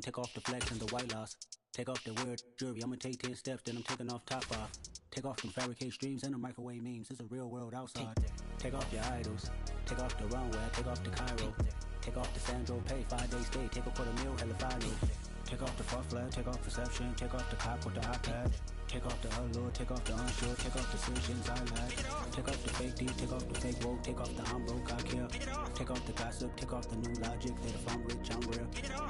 take off the flex and the white loss. Take off the weird jewelry, I'ma take 10 steps, then I'm taking off top off. Take off them fabricate streams and the microwave memes, it's a real world outside. Take off your idols, take off the runway, take off the Cairo. Take off the Sandro pay, 5-day stay, take a $250,000, hella final. Take off the fuck flag, take off perception, take off the cop with the iPad. Take off the allure, take off the unsure, take off decisions I lack. Take off the fake deep, take off the fake woke, take off the I'm broke, I care. Take off the gossip, take off the new logic, that if I'm rich, I'm real.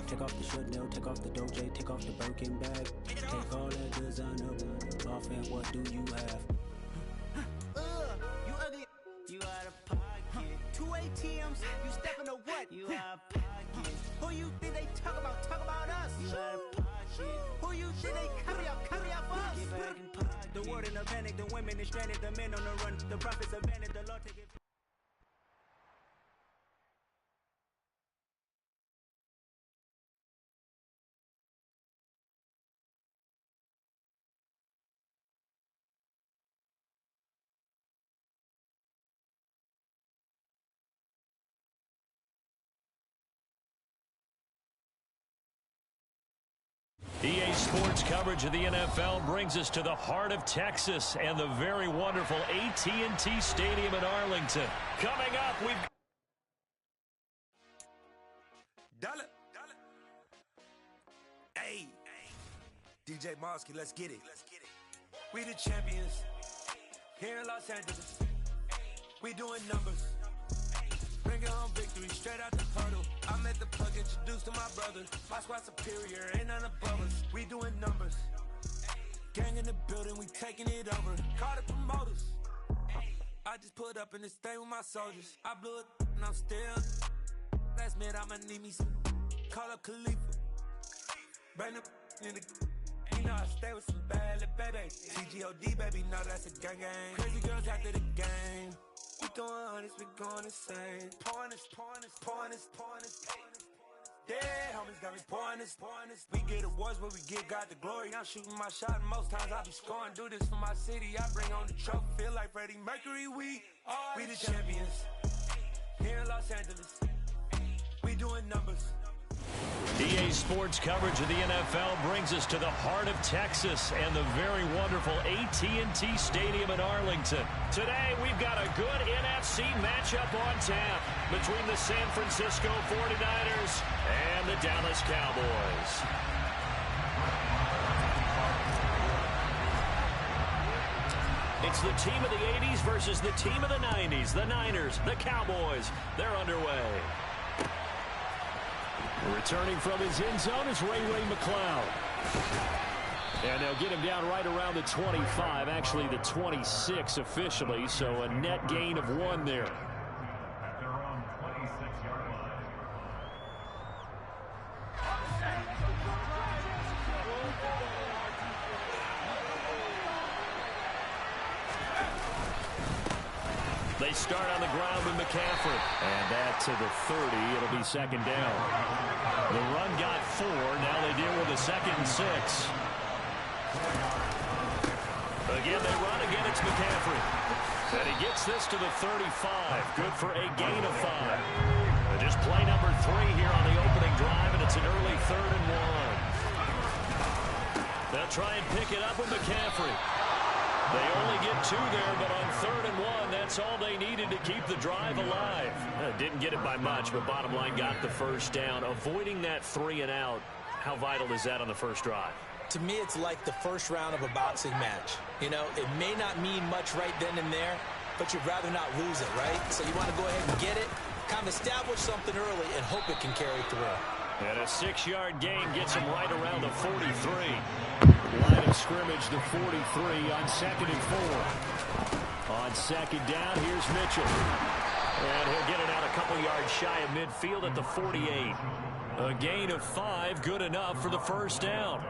Take off the should know, take off the doje, take off the Birkin bag. Take all that designer off and what do you have? You ugly. You out of pocket. 2 ATMs, you stepping or what? You out of pocket. Who you think they talk about us? You out of pocket. Who you think they carry out for us? Get back in pocket. The world in a panic, the women is stranded, the men on the run, the prophets abandoned, the Lord take it. EA Sports coverage of the NFL brings us to the heart of Texas and the very wonderful AT&T Stadium in Arlington. Coming up, we've... Dollar. Hey. DJ Mosky, let's get it. We the champions here in Los Angeles. We doing numbers. Bringing home victory straight out the puddle. I met the plug, introduced to my brother. My squad superior, ain't none above us. We doing numbers. Gang in the building, we taking it over. Call the promoters. I just put up in this thing with my soldiers. I blew it and I'm still. Last minute I'ma need me some. Call up Khalifa. Bring the in the. You know I stay with some bad little baby. TGOD baby, know that's a gang. Crazy girls after the game. We doing hundreds, we going insane. Pouring this. Yeah, homies got me pouring this. We get awards, but we give God the glory. I'm shooting my shot, and most times I be scoring. Do this for my city, I bring on the trophy. Feel like Freddie Mercury, we the champions. Here in Los Angeles, we doing numbers. EA Sports coverage of the NFL brings us to the heart of Texas and the very wonderful AT&T Stadium in Arlington. Today, we've got a good NFC matchup on tap between the San Francisco 49ers and the Dallas Cowboys. It's the team of the 80s versus the team of the 90s. The Niners, the Cowboys, they're underway. Returning from his end zone is Ray McCloud. And they'll get him down right around the 25, actually the 26 officially, so a net gain of 1 there. At their own 26-yard line. They start on the ground with McCaffrey. And that to the 30. It'll be second down. The run got 4. Now they deal with a 2nd and 6. Again, they run. Again, it's McCaffrey. And he gets this to the 35. Good for a gain of 5. Just play number 3 here on the opening drive, and it's an early 3rd and 1. They'll try and pick it up with McCaffrey. They only get 2 there, but on 3rd and 1, that's all they needed to keep the drive alive. Didn't get it by much, but bottom line got the first down. Avoiding that 3 and out, how vital is that on the first drive? To me, it's like the first round of a boxing match. You know, it may not mean much right then and there, but you'd rather not lose it, right? So you want to go ahead and get it, kind of establish something early, and hope it can carry through. And a 6-yard gain gets him right around the 43. Line of scrimmage, the 43 on 2nd and 4. On 2nd down, here's Mitchell. And he'll get it out a couple yards shy of midfield at the 48. A gain of 5, good enough for the first down.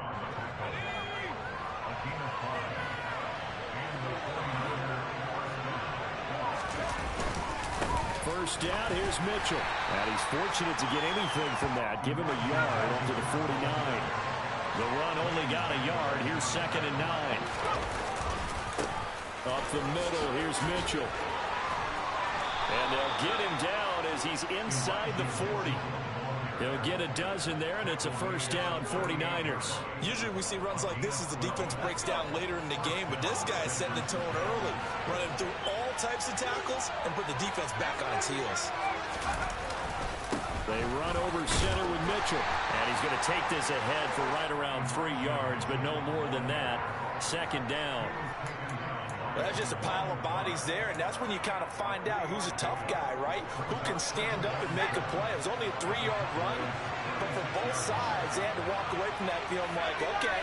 First down, here's Mitchell. And he's fortunate to get anything from that. Give him a yard up to the 49. The run only got a yard. Here's 2nd and 9. Up the middle, here's Mitchell. And they'll get him down as he's inside the 40. He'll get a dozen there, and it's a first down, 49ers. Usually we see runs like this as the defense breaks down later in the game, but this guy is setting the tone early, running through all types of tackles and put the defense back on its heels. They run over center with Mitchell, and he's going to take this ahead for right around 3 yards, but no more than that. Second down. Well, that's just a pile of bodies there, and that's when you kind of find out who's a tough guy, right? Who can stand up and make a play. It was only a 3-yard run, but for both sides, they had to walk away from that feeling like, okay,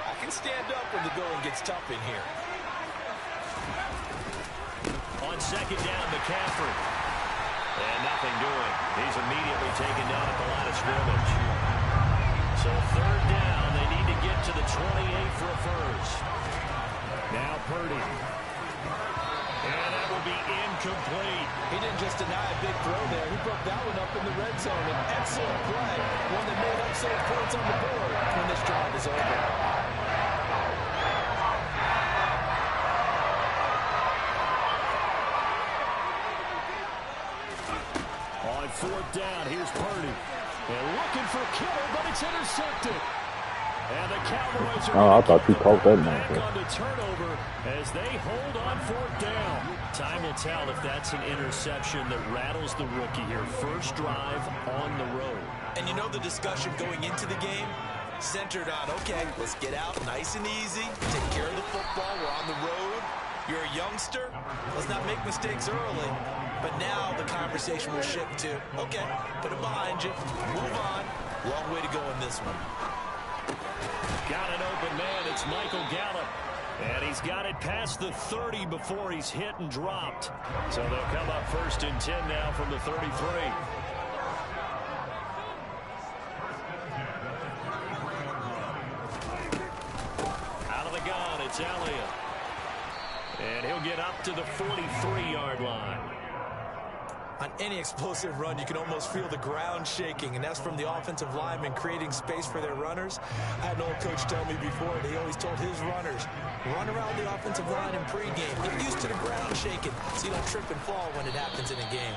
I can stand up when the going gets tough in here. On second down, McCaffrey. And nothing doing. He's immediately taken down at the line of scrimmage. So third down, they need to get to the 28 for a first. Now Purdy. And that will be incomplete. He didn't just deny a big throw there. He broke that one up in the red zone. An excellent play. One that made excellent points on the board when this drive is over. On fourth down, here's Purdy. They're looking for Kittle, but it's intercepted. And the Cowboys are I thought you called that back man. on the turnover as they hold on fourth down. Time will tell if that's an interception that rattles the rookie here. First drive on the road. And you know the discussion going into the game centered on, okay, let's get out nice and easy, take care of the football, we're on the road. You're a youngster, let's not make mistakes early. But now the conversation will shift to, okay, put it behind you, move on. Long way to go in this one. Got an open man. It's Michael Gallup. And he's got it past the 30 before he's hit and dropped. So they'll come up first and 10 now from the 33. Out of the gun, it's Elliott. And he'll get up to the 43-yard line. On any explosive run, you can almost feel the ground shaking, and that's from the offensive linemen creating space for their runners. I had an old coach tell me before that he always told his runners, run around the offensive line in pregame. Get used to the ground shaking so you don't trip and fall when it happens in a game.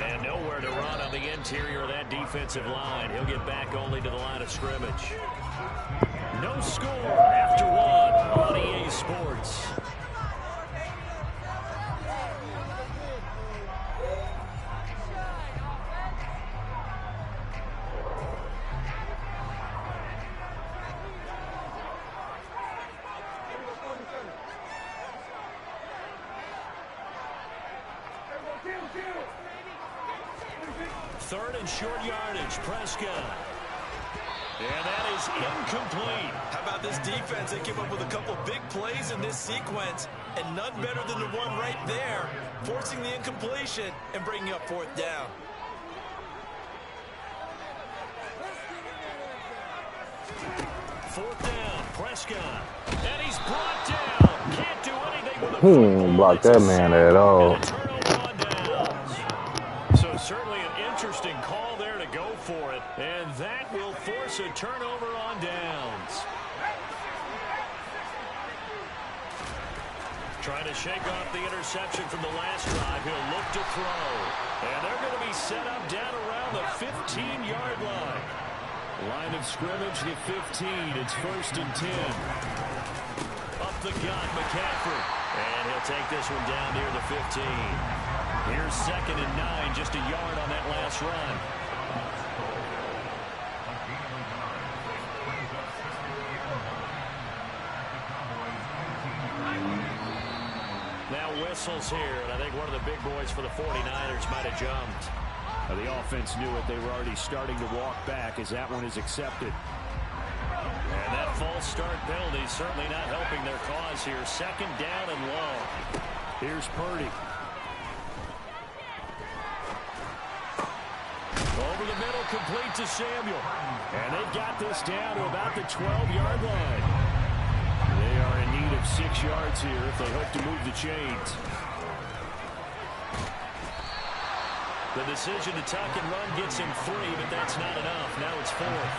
And nowhere to run on the interior of that defensive line. He'll get back only to the line of scrimmage. No score after one on EA Sports. Third and short yardage, Prescott. And that is incomplete. How about this defense? They came up with a couple big plays in this sequence, and none better than the one right there, forcing the incompletion and bringing up fourth down. Fourth down, Prescott. And he's brought down. Can't do anything with a He didn't block that man at all. So certainly an interesting call there to go for it. And that will force a turnover on downs. Trying to shake off the interception from the last drive. He'll look to throw. And they're going to be set up down around the 15-yard line. Line of scrimmage, the 15. It's first and 10. Up the gut, McCaffrey. And he'll take this one down near the 15. Here's second and 9, just a yard on that last run. Now whistles here, and I think one of the big boys for the 49ers might have jumped. The offense knew it. They were already starting to walk back as that one is accepted. And that false start penalty certainly not helping their cause here. Second down and long. Here's Purdy. Over the middle, complete to Samuel. And they've got this down to about the 12-yard line. They are in need of 6 yards here if they hope to move the chains. The decision to tuck and run gets him 3, but that's not enough. Now it's 4th.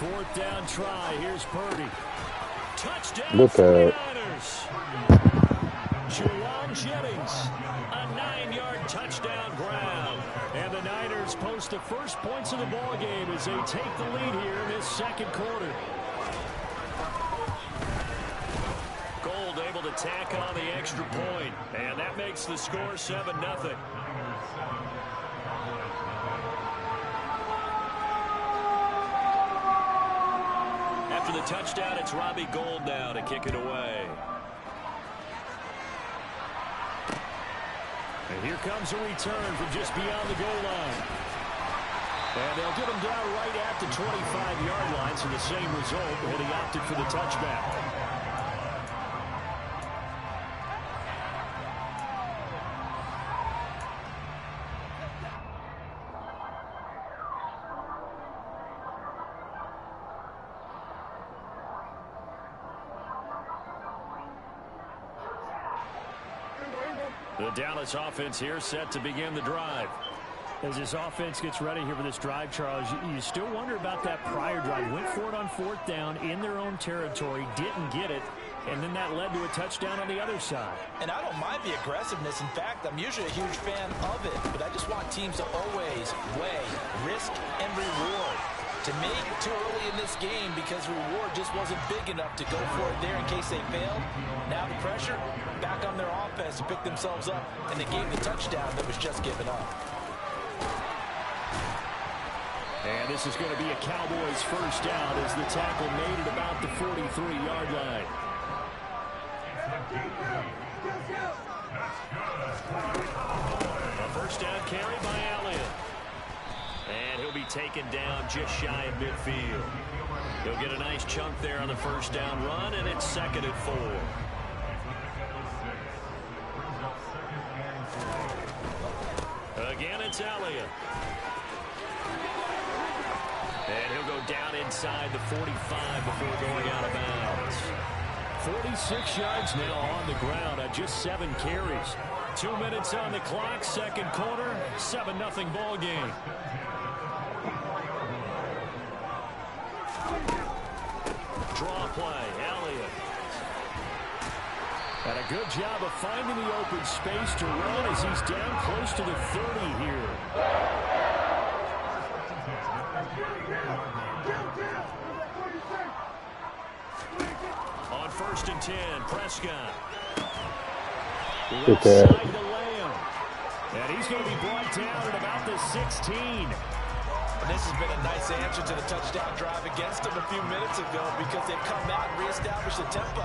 4th down try. Here's Purdy. Touchdown, Look at 49ers. Juwan Jennings, a 9-yard touchdown grab. And the Niners post the first points of the ball game as they take the lead here in this second quarter. Gold able to tack on the extra point, and that makes the score 7-0. After the touchdown, it's Robbie Gould now to kick it away. And here comes a return from just beyond the goal line. And they'll get him down right at the 25-yard line, so the same result, but he opted for the touchback. The Dallas offense here set to begin the drive. As this offense gets ready here for this drive, Charles, you still wonder about that prior drive. Went for it on 4th down in their own territory, didn't get it, and then that led to a touchdown on the other side. And I don't mind the aggressiveness. In fact, I'm usually a huge fan of it, but I just want teams to always weigh risk and reward. To me, too early in this game because reward just wasn't big enough to go for it there in case they failed. Now the pressure back on their offense to pick themselves up, and they gave the touchdown that was just given up. And this is going to be a Cowboys first down as the tackle made it about the 43-yard line. A first down carry by Elliott. And he'll be taken down just shy of midfield. He'll get a nice chunk there on the first down run, and it's 2nd and 4. Again, it's Elliott. And he'll go down inside the 45 before going out of bounds. 46 yards now on the ground on just 7 carries. 2 minutes on the clock, second quarter, 7-0 ball game. Draw play, Elliott. And a good job of finding the open space to run as he's down close to the 30 here. On 1st and 10, Prescott. Left side to Lamb. And he's going to be brought down at about the 16. And this has been a nice answer to the touchdown drive against them a few minutes ago because they've come out and reestablished the tempo.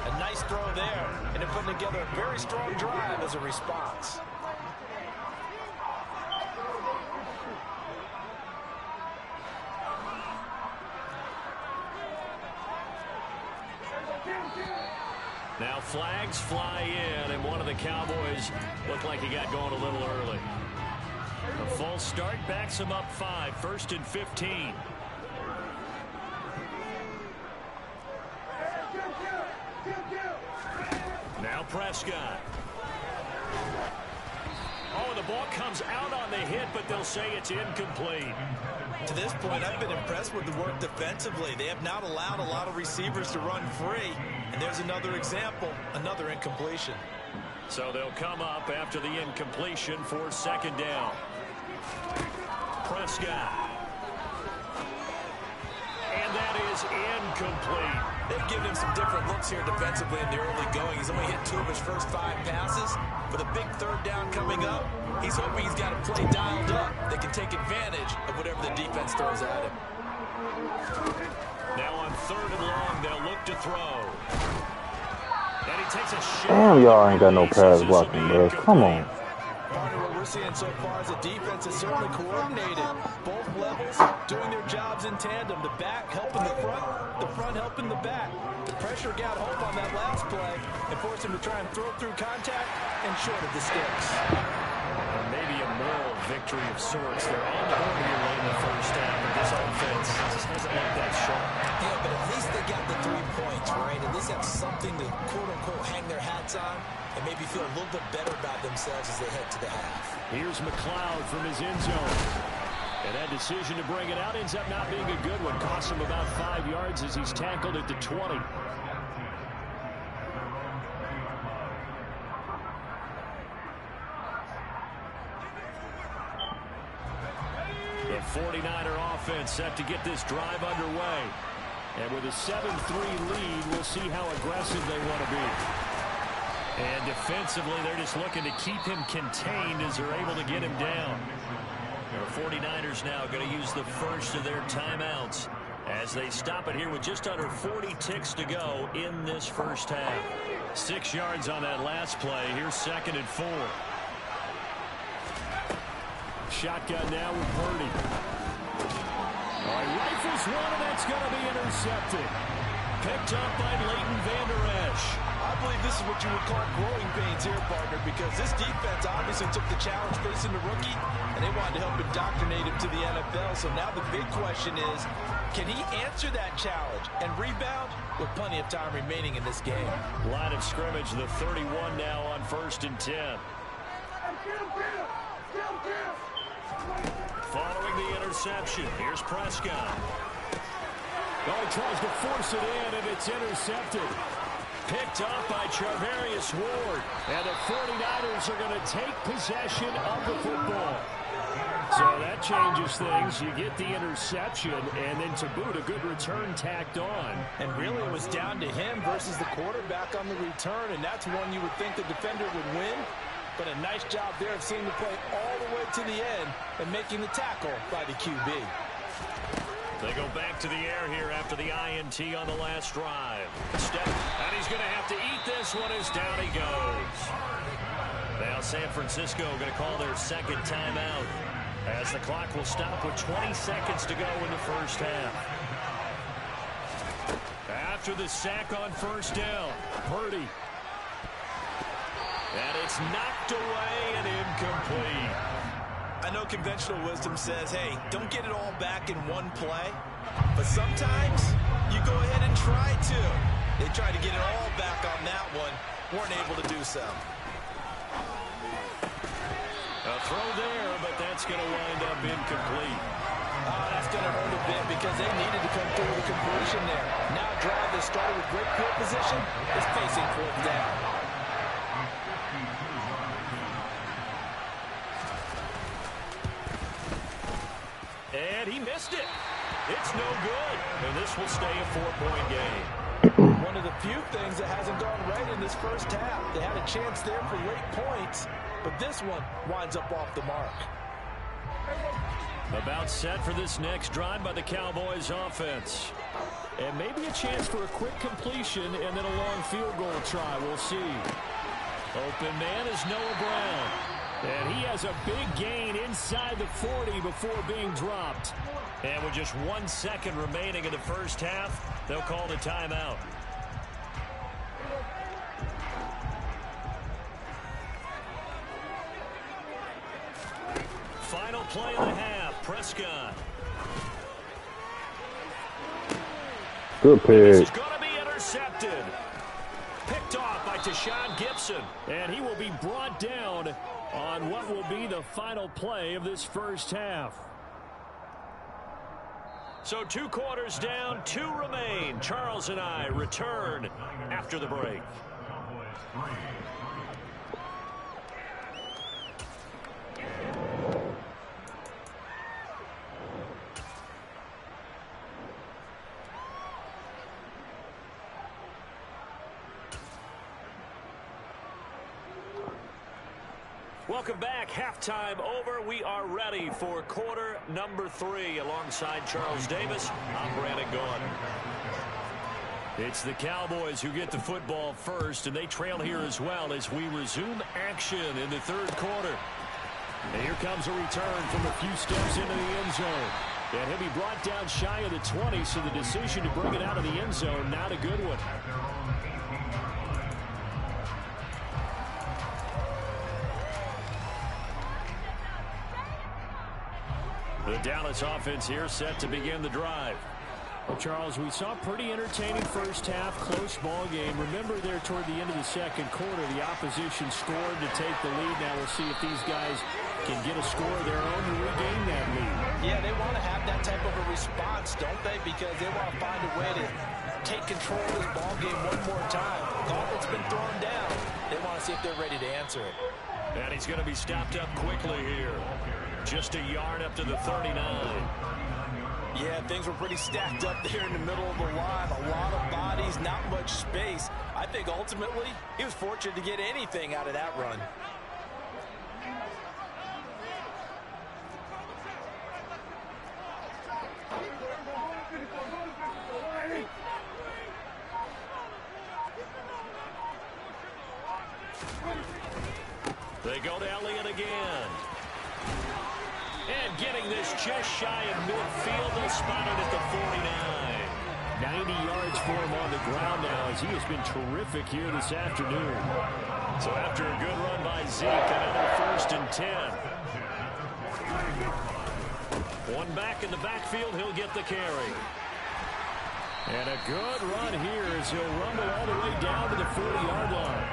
A nice throw there, and they're putting together a very strong drive as a response. Now flags fly in, and one of the Cowboys looked like he got going a little early. A false start backs him up 5, 1st and 15. Now Prescott. Oh, the ball comes out on the hit, but they'll say it's incomplete. To this point, I've been impressed with the work defensively. They have not allowed a lot of receivers to run free. And there's another example, another incompletion. So they'll come up after the incompletion for 2nd down. Prescott. And that is incomplete. They've given him some different looks here defensively in the early going. He's only hit 2 of his first 5 passes. With a big 3rd down coming up, he's hoping he's got a play dialed up that can take advantage of whatever the defense throws at him. Now on 3rd and long, they'll look to throw. And he takes a shot. Damn, y'all ain't got no pass blocking, bro. Come on. Partner, what we're seeing so far is the defense is certainly coordinated. Both levels doing their jobs in tandem. The back helping the front helping the back. The pressure got home on that last play and forced him to try and throw through contact and short of the sticks. And maybe a moral victory of sorts. They're on the board here late in the first half, but this offense just hasn't looked that sharp. Yeah, but at least they got the 3 points, right? At least have something to quote-unquote hang their hats on and maybe feel a little bit better about themselves as they head to the half. Here's McLeod from his end zone. And that decision to bring it out ends up not being a good one. Costs him about 5 yards as he's tackled at the 20. The 49er offense set to get this drive underway. And with a 7-3 lead, we'll see how aggressive they want to be. And defensively, they're just looking to keep him contained as they're able to get him down. The 49ers now going to use the first of their timeouts as they stop it here with just under 40 ticks to go in this first half. 6 yards on that last play. Here's 2nd and 4. Shotgun now with Purdy. All right, rifles one, and that's going to be intercepted. Picked up by Leighton Vander Esch. I believe this is what you would call growing pains here, partner, because this defense obviously took the challenge facing the rookie, and they wanted to help indoctrinate him to the NFL. So now the big question is, can he answer that challenge and rebound with plenty of time remaining in this game? Line of scrimmage, the 31 now on 1st and 10. Following the interception, here's Prescott. Oh, he tries to force it in, and it's intercepted. Picked up by Charvarius Ward. And the 49ers are going to take possession of the football. So that changes things. You get the interception, and then to boot, a good return tacked on. And really, it was down to him versus the quarterback on the return, and that's one you would think the defender would win. But a nice job there of seeing the play all the way to the end and making the tackle by the QB. They go back to the air here after the INT on the last drive. And he's going to have to eat this one as down he goes. Now San Francisco going to call their 2nd timeout as the clock will stop with 20 seconds to go in the first half. After the sack on 1st down, Purdy. And it's knocked away and incomplete. I know conventional wisdom says, hey, don't get it all back in one play. But sometimes you go ahead and try to. They tried to get it all back on that one. Weren't able to do so. A throw there, but that's going to wind up incomplete. Oh, that's going to hurt a bit because they needed to come through with a completion there. Now a drive that started with great field position is facing 4th down. And he missed it. It's no good. And this will stay a 4-point game. One of the few things that hasn't gone right in this first half. They had a chance there for late points, but this one winds up off the mark. About set for this next drive by the Cowboys offense. And maybe a chance for a quick completion and then a long field goal try. We'll see. Open man is Noah Brown. And he has a big gain inside the 40 before being dropped. And with just 1 second remaining in the first half, they'll call the timeout. Final play of the half, Prescott. Good pick. This is going to be intercepted. Picked off by Tashawn Gibson. And he will be brought down on what will be the final play of this first half. So 2 quarters down, 2 remain. Charles and I return after the break. Welcome back. Halftime over. We are ready for quarter number 3. Alongside Charles Davis, I'm Brandon Gaudin. It's the Cowboys who get the football first, and they trail here as well as we resume action in the 3rd quarter. And here comes a return from a few steps into the end zone. And he'll be brought down shy of the 20, so the decision to bring it out of the end zone, not a good one. The Dallas offense here set to begin the drive. Well, Charles, we saw a pretty entertaining first half, close ball game. Remember there toward the end of the 2nd quarter, the opposition scored to take the lead. Now we'll see if these guys and get a score of their own to regain that lead. Yeah, they want to have that type of a response, don't they? Because they want to find a way to take control of this ball game one more time. Gauntlet's been thrown down. They want to see if they're ready to answer it. And he's going to be stopped up quickly here. Just a yard up to the 39. Yeah, things were pretty stacked up there in the middle of the line. A lot of bodies, not much space. I think ultimately he was fortunate to get anything out of that run. They go to Elliott again. And getting this just shy of midfield, they'll spot it at the 49. 90 yards for him on the ground now as he has been terrific here this afternoon. So after a good run by Zeke, another 1st and 10. One back in the backfield, he'll get the carry. And a good run here as he'll rumble all the way down to the 40-yard line.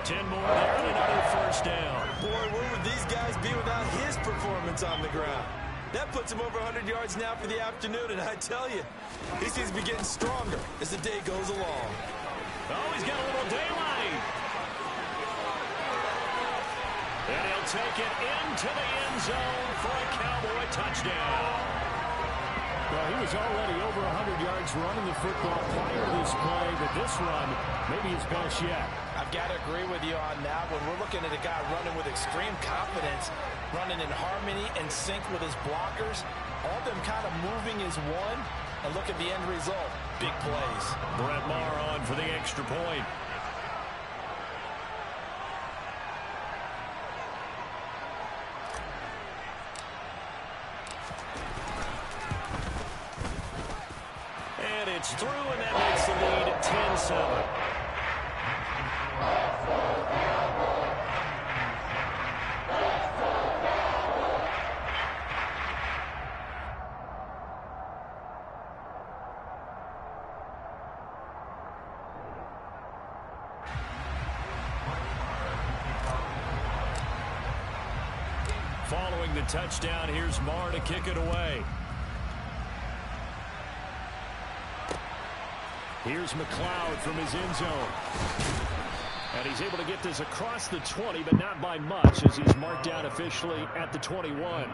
10 more there and another 1st down. Boy, where would these guys be without his performance on the ground? That puts him over 100 yards now for the afternoon, and I tell you, he seems to be getting stronger as the day goes along. Oh, he's got a little daylight. And he'll take it into the end zone for a Cowboy touchdown. Well, he was already over 100 yards running the football prior to this play, but this run may be his best yet. I've got to agree with you on that one. We're looking at a guy running with extreme confidence, running in harmony and sync with his blockers, all of them kind of moving as one, and look at the end result. Big plays. Brett Maher on for the extra point. And it's through, and that makes the lead at 10-7. Following the touchdown, here's Maher to kick it away. Here's McLeod from his end zone. And he's able to get this across the 20, but not by much as he's marked down officially at the 21.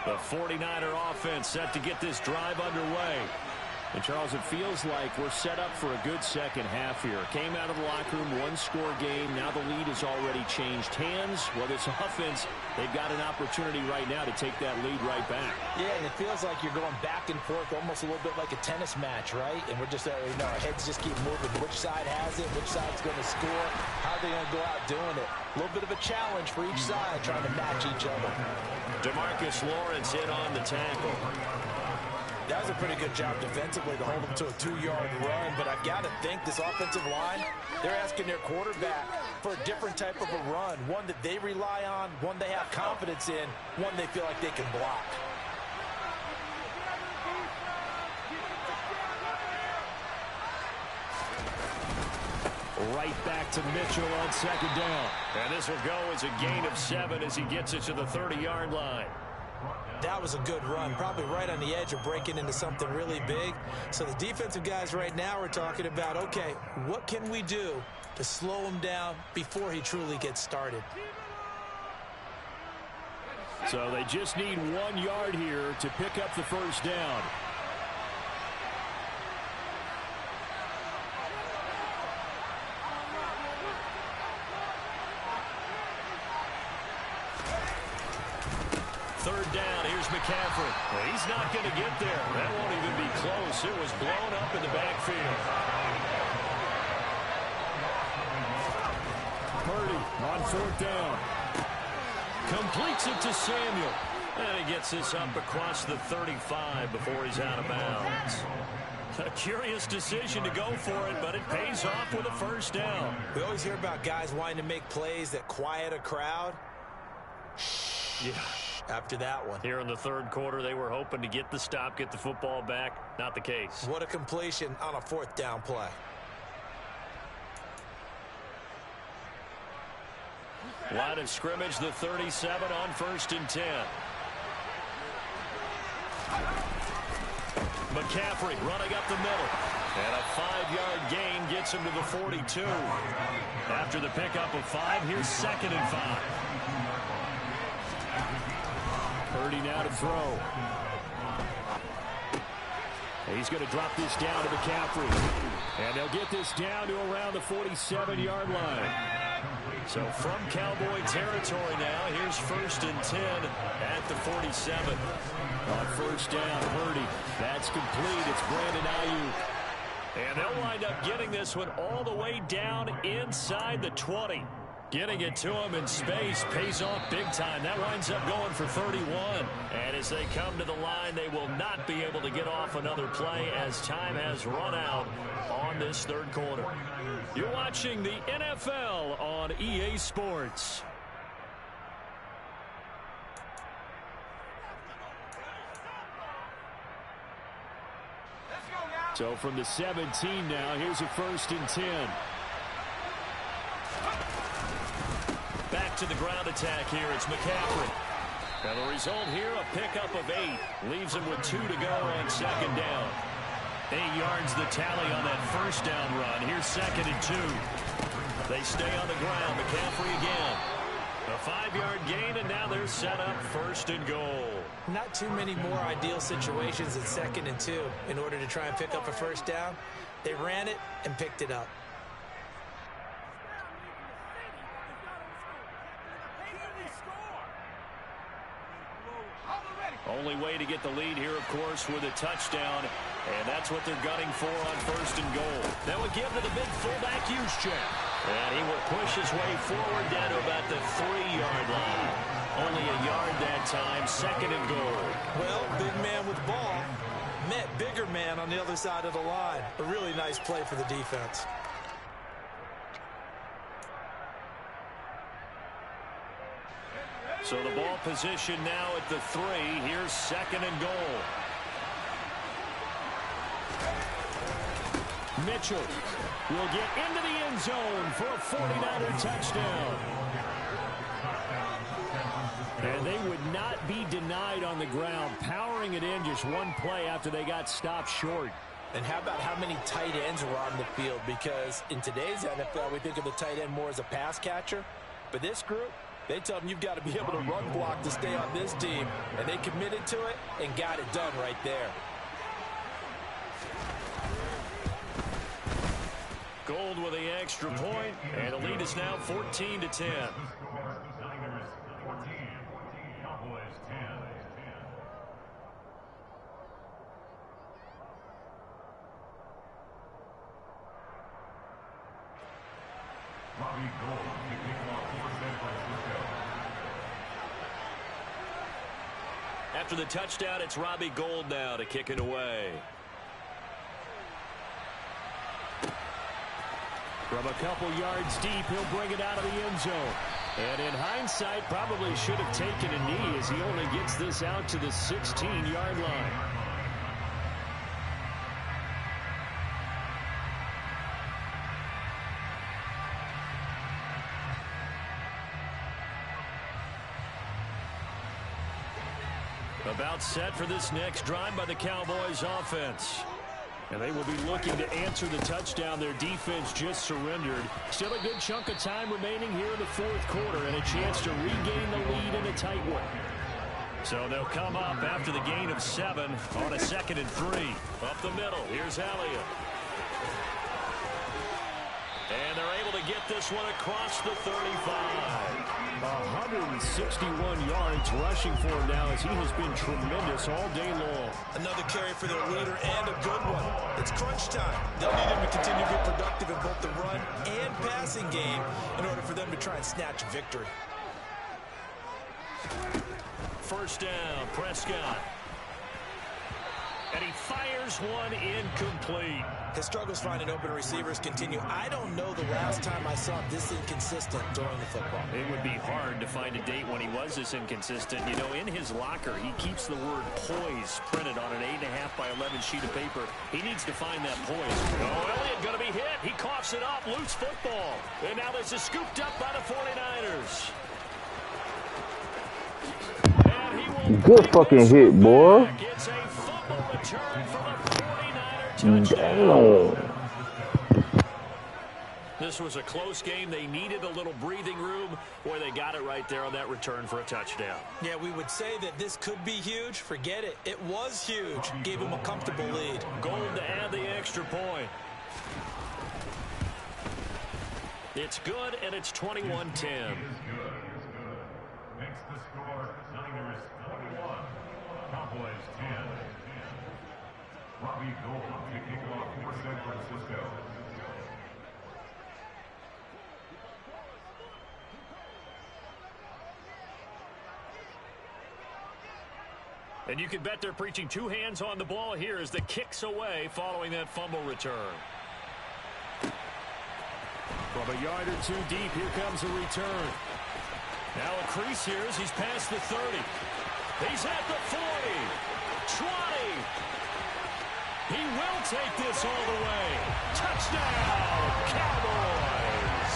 The 49er offense set to get this drive underway. And, Charles, it feels like we're set up for a good second half here. Came out of the locker room, one-score game. Now the lead has already changed hands. Well, this offense, they've got an opportunity right now to take that lead right back. Yeah, and it feels like you're going back and forth almost a little bit like a tennis match, right? And we're just, our heads just keep moving. Which side has it? Which side's going to score? How are they going to go out doing it? A little bit of a challenge for each side trying to match each other. DeMarcus Lawrence hit on the tackle. That was a pretty good job defensively to hold them to a 2-yard run, but I've got to think this offensive line, they're asking their quarterback for a different type of a run, one that they rely on, one they have confidence in, one they feel like they can block. Right back to Mitchell on 2nd down. And this will go as a gain of 7 as he gets it to the 30-yard line. That was a good run, probably right on the edge of breaking into something really big. So the defensive guys right now are talking about, okay, what can we do to slow him down before he truly gets started? So they just need 1 yard here to pick up the 1st down. McCaffrey. Well, he's not going to get there. That won't even be close. It was blown up in the backfield. Purdy on 4th down. Completes it to Samuel. And he gets this up across the 35 before he's out of bounds. A curious decision to go for it, but it pays off with a 1st down. We always hear about guys wanting to make plays that quiet a crowd. Shh. Yeah, after that one. Here in the third quarter, they were hoping to get the stop, get the football back. Not the case. What a completion on a fourth down play. Line of scrimmage, the 37 on 1st and 10. McCaffrey running up the middle. And a 5-yard gain gets him to the 42. After the pickup of 5, here's 2nd and 5. Purdy now to throw. He's going to drop this down to McCaffrey. And they'll get this down to around the 47-yard line. So from Cowboy territory now, here's 1st and 10 at the 47. On 1st down, Purdy. That's complete. It's Brandon Ayuk. And they'll wind up getting this one all the way down inside the 20. Getting it to him in space pays off big time. That winds up going for 31. And as they come to the line, they will not be able to get off another play as time has run out on this third quarter. You're watching the NFL on EA Sports. So from the 17 now, here's a 1st and 10. Back to the ground attack here. It's McCaffrey. And the result here, a pickup of 8. Leaves him with 2 to go on 2nd down. 8 yards the tally on that 1st down run. Here's 2nd and 2. They stay on the ground. McCaffrey again. A 5-yard gain, and now they're set up 1st and goal. Not too many more ideal situations than 2nd and 2 in order to try and pick up a 1st down. They ran it and picked it up. Only way to get the lead here, of course, with a touchdown. And that's what they're gunning for on 1st and goal. That would give to the big fullback Juszczyk. And he will push his way forward down to about the 3-yard line. Only a yard that time, 2nd and goal. Well, big man with ball met bigger man on the other side of the line. A really nice play for the defense. So the ball position now at the 3. Here's 2nd and goal. Mitchell will get into the end zone for a 49er touchdown. And they would not be denied on the ground, powering it in just one play after they got stopped short. And how about how many tight ends were on the field? Because in today's NFL, we think of the tight end more as a pass catcher. But this group, they tell them you've got to be able to run block to stay on this team. And they committed to it and got it done right there. Gold with the extra point, and the lead is now 14-10. Niners 14, Cowboys 10. Robbie Gould kicking off for San Francisco. After the touchdown, it's Robbie Gould now to kick it away. From a couple yards deep, he'll bring it out of the end zone. And in hindsight, probably should have taken a knee as he only gets this out to the 16-yard line. About set for this next drive by the Cowboys offense. And they will be looking to answer the touchdown their defense just surrendered. Still a good chunk of time remaining here in the fourth quarter and a chance to regain the lead in a tight one. So they'll come up after the gain of 7 on a 2nd and 3. Up the middle, here's Elliott. And they're able to get this one across the 35. 161 yards rushing for him now as he has been tremendous all day long. Another carry for their leader and a good one. It's crunch time. They'll need him to continue to be productive in both the run and passing game in order for them to try and snatch victory. First down, Prescott. And he fires one incomplete. His struggles finding open receivers continue. I don't know the last time I saw him this inconsistent throwing the football. It would be hard to find a date when he was this inconsistent. You know, in his locker, he keeps the word poise printed on an 8.5 by 11 sheet of paper. He needs to find that poise. Oh, Elliott going to be hit. He coughs it up. Loose football. And now this is scooped up by the 49ers. Good fucking hit, boy. It's a fumble return for the 49er touchdown. This was a close game. They needed a little breathing room. Boy, they got it right there on that return for a touchdown. Yeah, we would say that this could be huge. Forget it. It was huge. Gave him a comfortable lead. Gold to add the extra point. It's good, and it's 21-10. Makes the score Niners 21, Cowboys 10. Robbie Gould kicking off for San Francisco. And you can bet they're preaching two hands on the ball here as the kick's away following that fumble return. From a yard or two deep, here comes a return. Now a crease here as he's past the 30. He's at the 40. 20. He will take this all the way. Touchdown, Cowboys.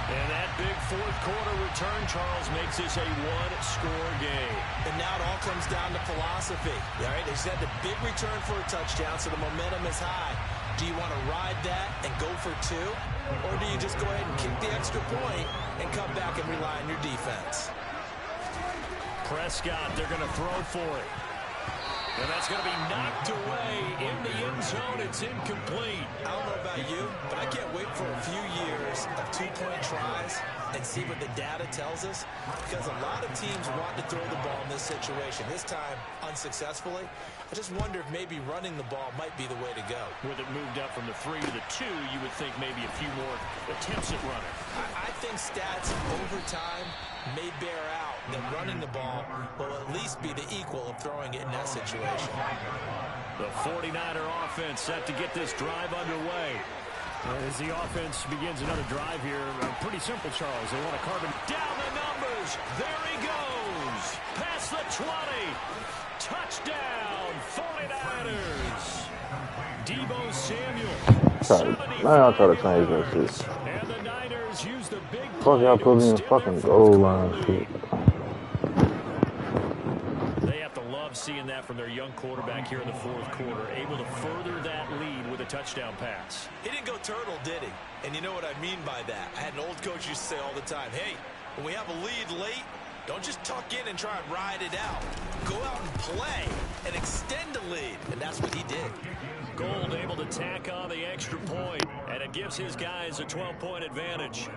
And that big fourth quarter return, Charles, makes this a one-score game. And now it all comes down to philosophy. All right, he's had the big return for a touchdown, so the momentum is high. Do you want to ride that and go for two? Or do you just go ahead and kick the extra point and come back and rely on your defense? Prescott, they're going to throw for it. And that's going to be knocked away in the end zone. It's incomplete. I don't know about you, but I can't wait for a few years of two-point tries and see what the data tells us, because a lot of teams want to throw the ball in this situation. This time, unsuccessfully. I just wonder if maybe running the ball might be the way to go. With it moved up from the 3 to the 2, you would think maybe a few more attempts at running. I think stats over time may bear out that running the ball will at least be the equal of throwing it in that situation. The 49er offense set to get this drive underway. As the offense begins another drive here, pretty simple, Charles. They want to carve it down the numbers. There he goes. Past the 20. Touchdown, 49ers. Deebo Samuel. Now y'all try to change that shit. And the Niners use the big Fuck y'all put me in fucking goal line shit. They have to love seeing that from their young quarterback here in the fourth quarter, able to further that lead with a touchdown pass. He didn't go turtle, did he? And you know what I mean by that. I had an old coach used to say all the time, hey, when we have a lead late, don't just tuck in and try and ride it out. Go out and play and extend the lead. And that's what he did. Gould able to tack on the extra point, and it gives his guys a 12-point advantage.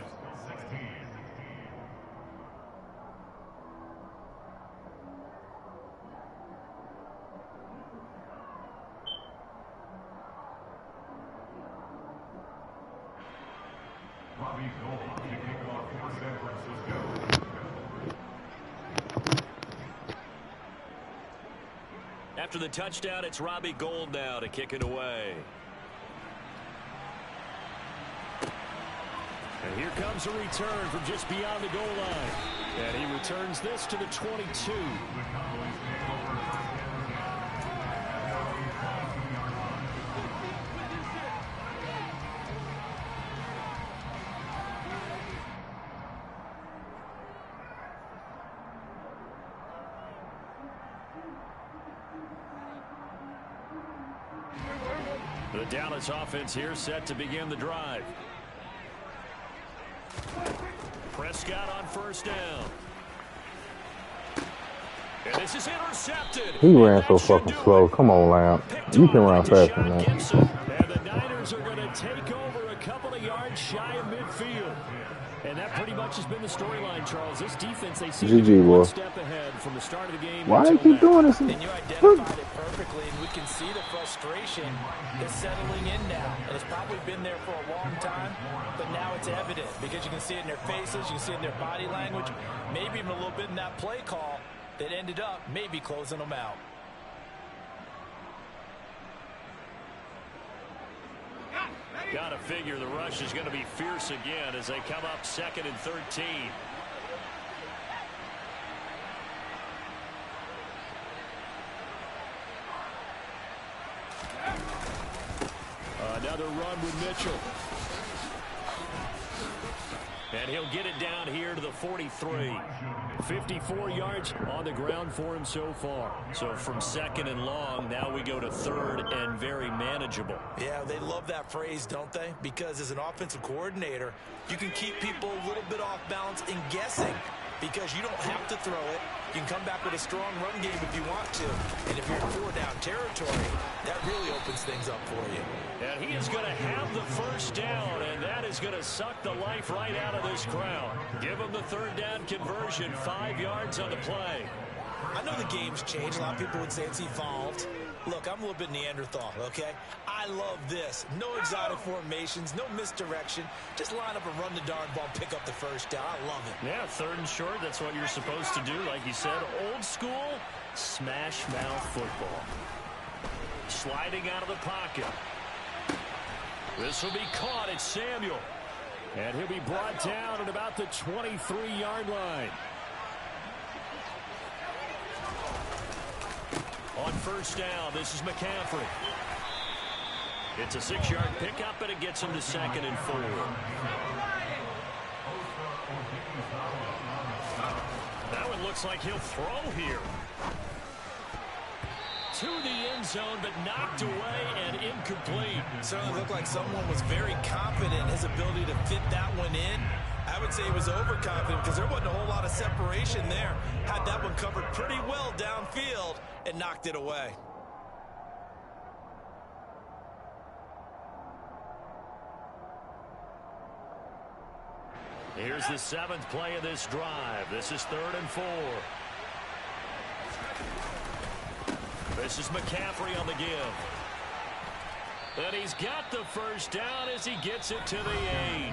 Robbie Gould kicking off for San Francisco. After the touchdown, it's Robbie Gould now to kick it away. And here comes a return from just beyond the goal line. And he returns this to the 22. The Dallas offense here set to begin the drive. Prescott on first down. And this is intercepted. He ran so fucking slow. Come on, Lamb. You can run faster than that. And the Niners are going to take over a couple of yards shy of midfield. And that pretty much has been the storyline, Charles. This defense, they seem to be one step ahead from the start of the game. Why do you keep doing this? And you identified it perfectly, and we can see the frustration is settling in now. And it's probably been there for a long time, but now it's evident because you can see it in their faces, you can see it in their body language, maybe even a little bit in that play call that ended up maybe closing them out. Got to figure the rush is going to be fierce again as they come up 2nd and 13. Another run with Mitchell. And he'll get it down here to the 43. 54 yards on the ground for him so far. So from 2nd and long, now we go to 3rd and very manageable. Yeah, they love that phrase, don't they? Because as an offensive coordinator, you can keep people a little bit off balance and guessing because you don't have to throw it. You can come back with a strong run game if you want to. And if you're in 4-down territory, that really opens things up for you. And he is going to have the first down, and that is going to suck the life right out of this crowd. Give him the 3rd down conversion, 5 yards on the play. I know the game's changed. A lot of people would say it's evolved. Look, I'm a little bit Neanderthal, okay? I love this. No exotic formations, no misdirection. Just line up and run the darn ball, pick up the first down. I love it. Yeah, 3rd and short, that's what you're supposed to do. Like you said, old school, smash mouth football. Sliding out of the pocket. This will be caught at Samuel. And he'll be brought down at about the 23-yard line. On 1st down, this is McCaffrey. It's a 6-yard pickup, and it gets him to 2nd and 4. That one looks like he'll throw here. To the end zone, but knocked away and incomplete. Certainly looked like someone was very confident in his ability to fit that one in. I would say he was overconfident because there wasn't a whole lot of separation there. Had that one covered pretty well downfield and knocked it away. Here's the 7th play of this drive. This is 3rd and 4. This is McCaffrey on the give. And he's got the first down as he gets it to the 8.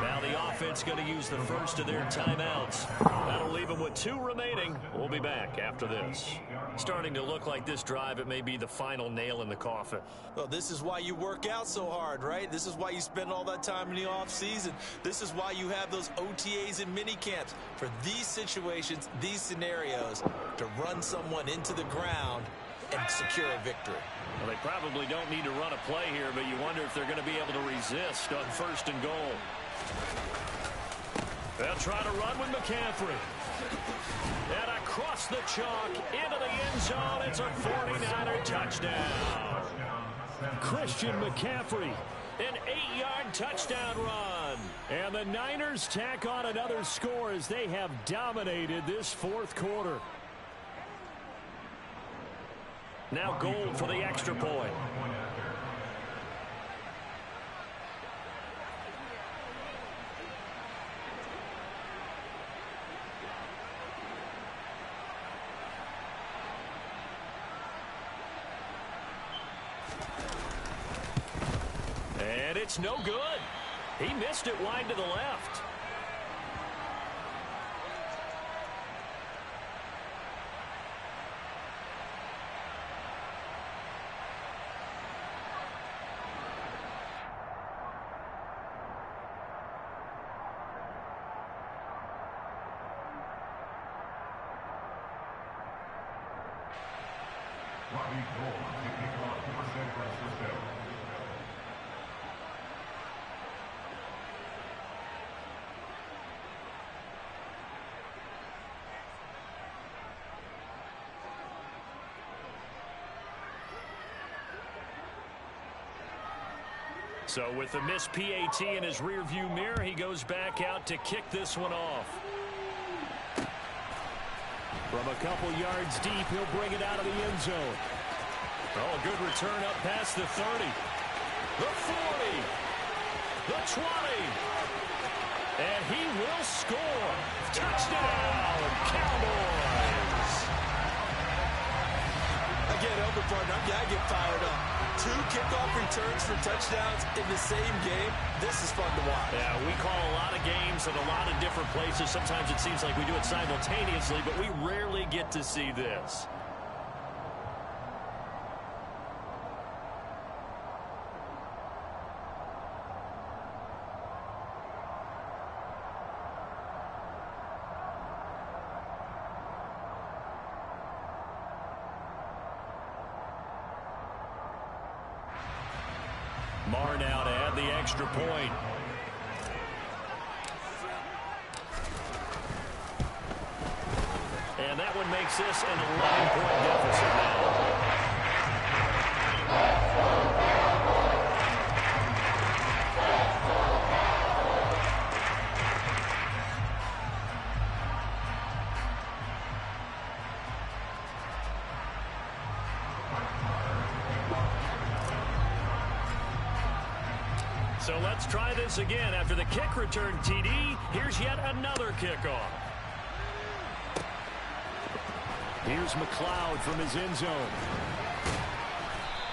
Now the offense going to use the first of their timeouts. That'll leave them with 2 remaining. We'll be back after this. Starting to look like this drive, it may be the final nail in the coffin. Well, this is why you work out so hard, right? This is why you spend all that time in the offseason. This is why you have those OTAs and mini camps. For these situations, these scenarios, to run someone into the ground and secure a victory. Well, they probably don't need to run a play here, but you wonder if they're going to be able to resist on 1st and goal. They'll try to run with McCaffrey. And across the chalk into the end zone. It's a 49er touchdown. Christian McCaffrey, an 8-yard touchdown run. And the Niners tack on another score as they have dominated this 4th quarter. Now Gold for the extra point. And it's no good. He missed it wide to the left. So with the missed PAT in his rearview mirror, he goes back out to kick this one off. From a couple yards deep, he'll bring it out of the end zone. Oh, a good return up past the 30. The 40. The 20. And he will score. Touchdown, Cowboys. Again, Elder partner, I get fired up. 2 kickoff returns for touchdowns in the same game. This is fun to watch. Yeah, we call a lot of games in a lot of different places. Sometimes it seems like we do it simultaneously, but we rarely get to see this. Lamar now to add the extra point. And that one makes this an 11-point deficit now. So let's try this again. After the kick return TD, here's yet another kickoff. Here's McLeod from his end zone.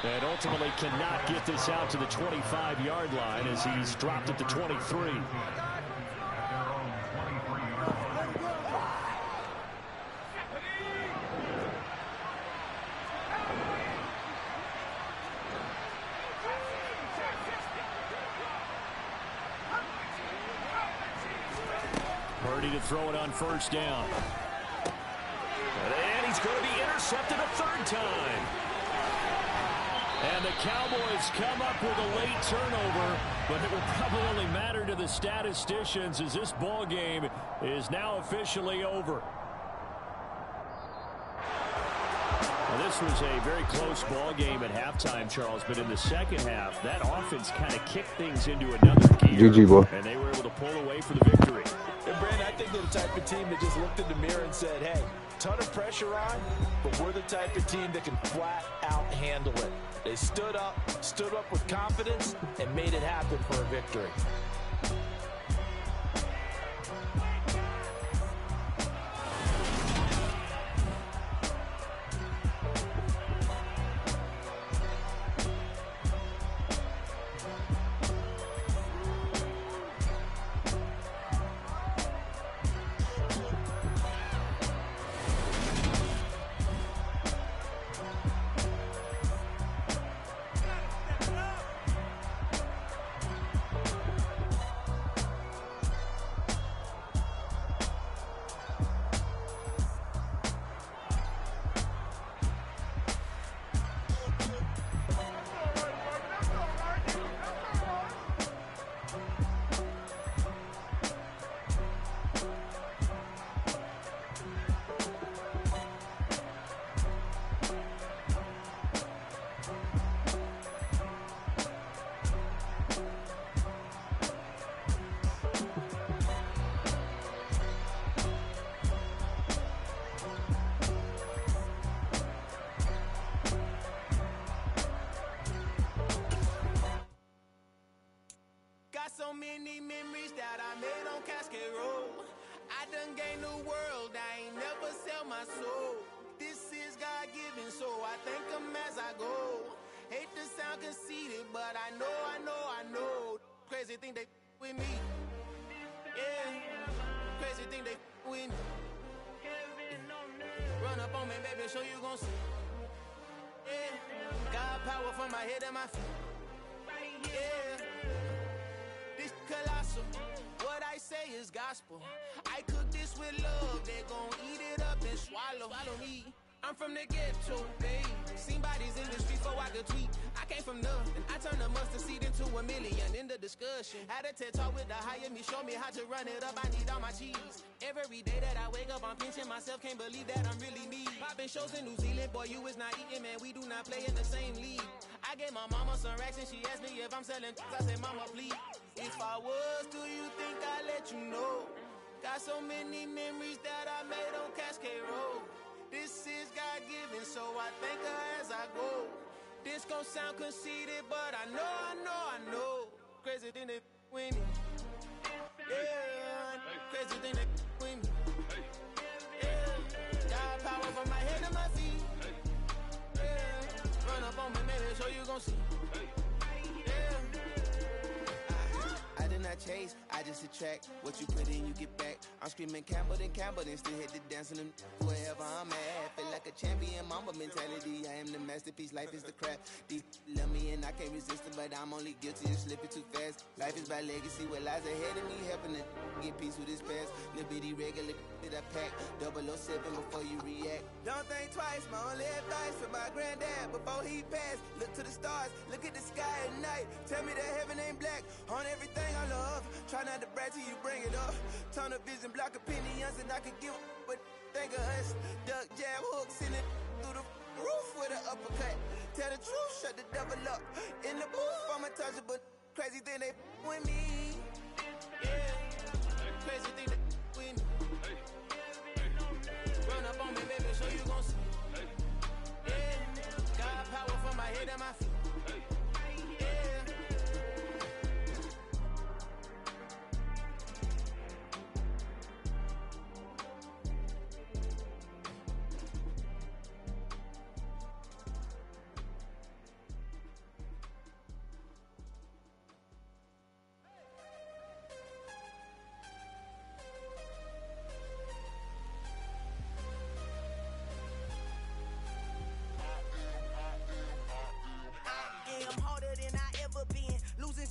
And ultimately cannot get this out to the 25-yard line as he's dropped at the 23. Purdy to throw it on first down. And he's going to be intercepted a third time. And the Cowboys come up with a late turnover, but it will probably only matter to the statisticians as this ball game is now officially over. Well, this was a very close ball game at halftime, Charles, but in the second half, that offense kind of kicked things into another gear. GG, boy. And they were able to pull away for the victory. And Brandon, I think they're the type of team that just looked in the mirror and said, hey, ton of pressure on, but we're the type of team that can flat out handle it. They stood up with confidence, and made it happen for a victory. So many memories that I made on Cascade Road. I done gained the world, I ain't never sell my soul. This is God-given, so I thank him as I go. Hate to sound conceited, but I know. Crazy thing they with me. Yeah, crazy thing they with me. Run up on me, baby, show you gon' see. Yeah, God power from my head and my feet. Yeah. This colossal, what I say is gospel. I cook this with love, they gon' eat it up and swallow me. I'm from the ghetto, babe. Seen bodies in the streets before I could tweet. I came from nothing, I turned a mustard seed into a million. In the discussion, had a TED talk with the higher me, show me how to run it up. I need all my cheese. Every day that I wake up, I'm pinching myself, can't believe that I'm really me. Popping shows in New Zealand, boy, you is not eating, man. We do not play in the same league. I gave my mama some racks and she asked me if I'm selling. I said, mama, please. If I was, do you think I'd let you know? Got so many memories that I made on Cascade Road. This is God-given, so I thank her as I go. This gon' sound conceited, but I know. Crazy thing they with me. Yeah, crazy thing they with me. Yeah, God power from my head to my feet. Yeah, run up on me, maybe so you gon' see. I did not chase, I just attract. What you put in, you get back. I'm screaming Campbell, then still hit the dancing them wherever I'm at. Feel like a champion, mamba mentality. I am the masterpiece, life is the crap. Deep love me and I can't resist it, but I'm only guilty of slipping too fast. Life is by legacy, what lies ahead of me, helping to get peace with this past. Little bitty regular that I pack. 007 before you react. Don't think twice, my only advice for my granddad before he passed. Look to the stars, look at the sky at night. Tell me that heaven ain't black on everything I love. Try not to brag till you bring it up. Tunnel vision, block opinions, and I can give but think of us. Duck, jab, hooks in it through the roof with an uppercut. Tell the truth, shut the devil up. In the booth, I'm untouchable. Crazy thing they with me. Yeah, crazy thing they with me. Run up on me, baby, so you gon' see. Yeah, got power from my head and my feet.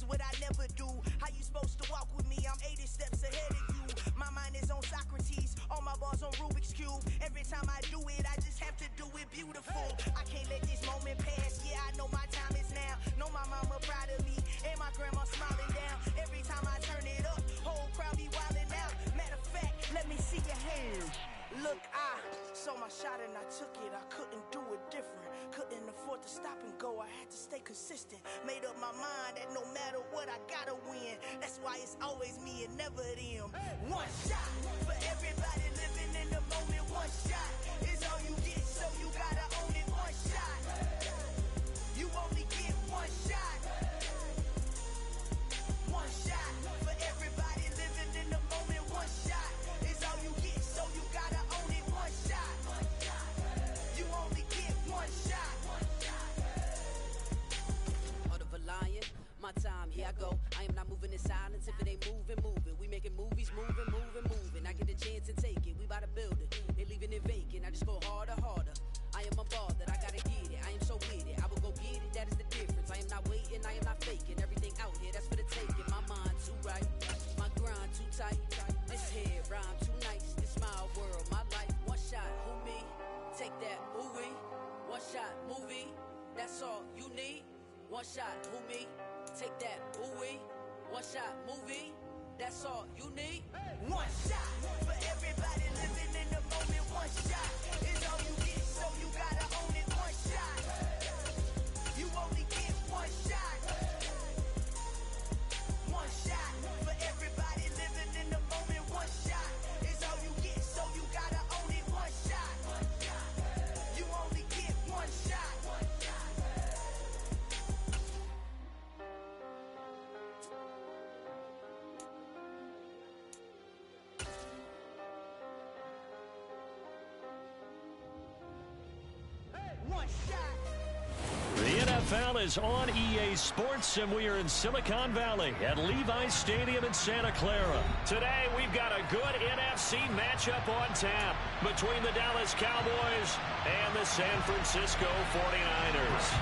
What I never do. How you supposed to walk with me? I'm 80 steps ahead of you. My mind is on Socrates, all my bars on Rubik's Cube. Every time I do it, I just have to do it beautiful. I can't let this moment pass. Yeah, I know my time is now. Know my mama proud of me, and my grandma smiling down. Every time I turn it up, whole crowd be wildin' out. Matter of fact, let me see your hands. Look, I saw my shot and I took it. I couldn't do it different. Couldn't afford to stop and go. I had to stay consistent. Made up my mind that no matter what, I gotta win. That's why it's always me and never them. One shot for everybody living in the moment. One shot is all you get, so you gotta own it. One shot. You only get one shot. One shot for everybody living in the moment. One shot is all you get, so you gotta own it. One shot. You only get one shot. My time, here I go. I am not moving in silence. If it ain't moving, moving. We making movies, moving, moving, moving. I get the chance to take it. We bout to build it. They leaving it vacant. I just go harder, harder. I am a ball that I gotta get it. I am so with it. I will go get it. That is the difference. I am not waiting. I am not faking. Everything out here, that's for the taking. My mind too right. My grind too tight. This head rhyme too nice. This my world, my life. One shot, who me? Take that, movie. One shot, movie. That's all you need. One shot, who me? Take that, ooh-wee. One shot, movie. That's all you need. One shot for everybody living in the moment. One shot is all you get, so you gotta own it. One shot. You only get one shot. One shot for everybody living in the moment. One shot is all you get, so you gotta own it. One shot. You only get one shot. The NFL is on EA Sports, and we are in Silicon Valley at Levi's Stadium in Santa Clara. Today, we've got a good NFC matchup on tap between the Dallas Cowboys and the San Francisco 49ers.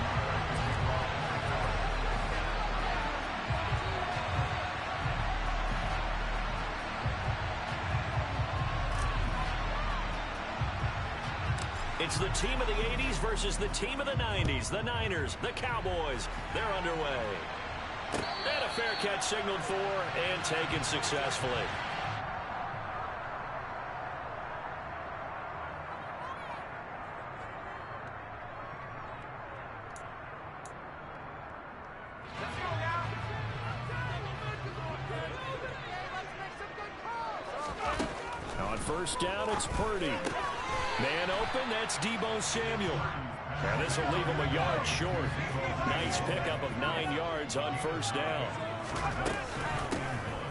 It's the team of the 80s versus the team of the 90s. The Niners, the Cowboys, they're underway. And a fair catch signaled for and taken successfully. On first down, it's Purdy. Man open, that's Deebo Samuel. And this will leave him a yard short. Nice pickup of 9 yards on first down.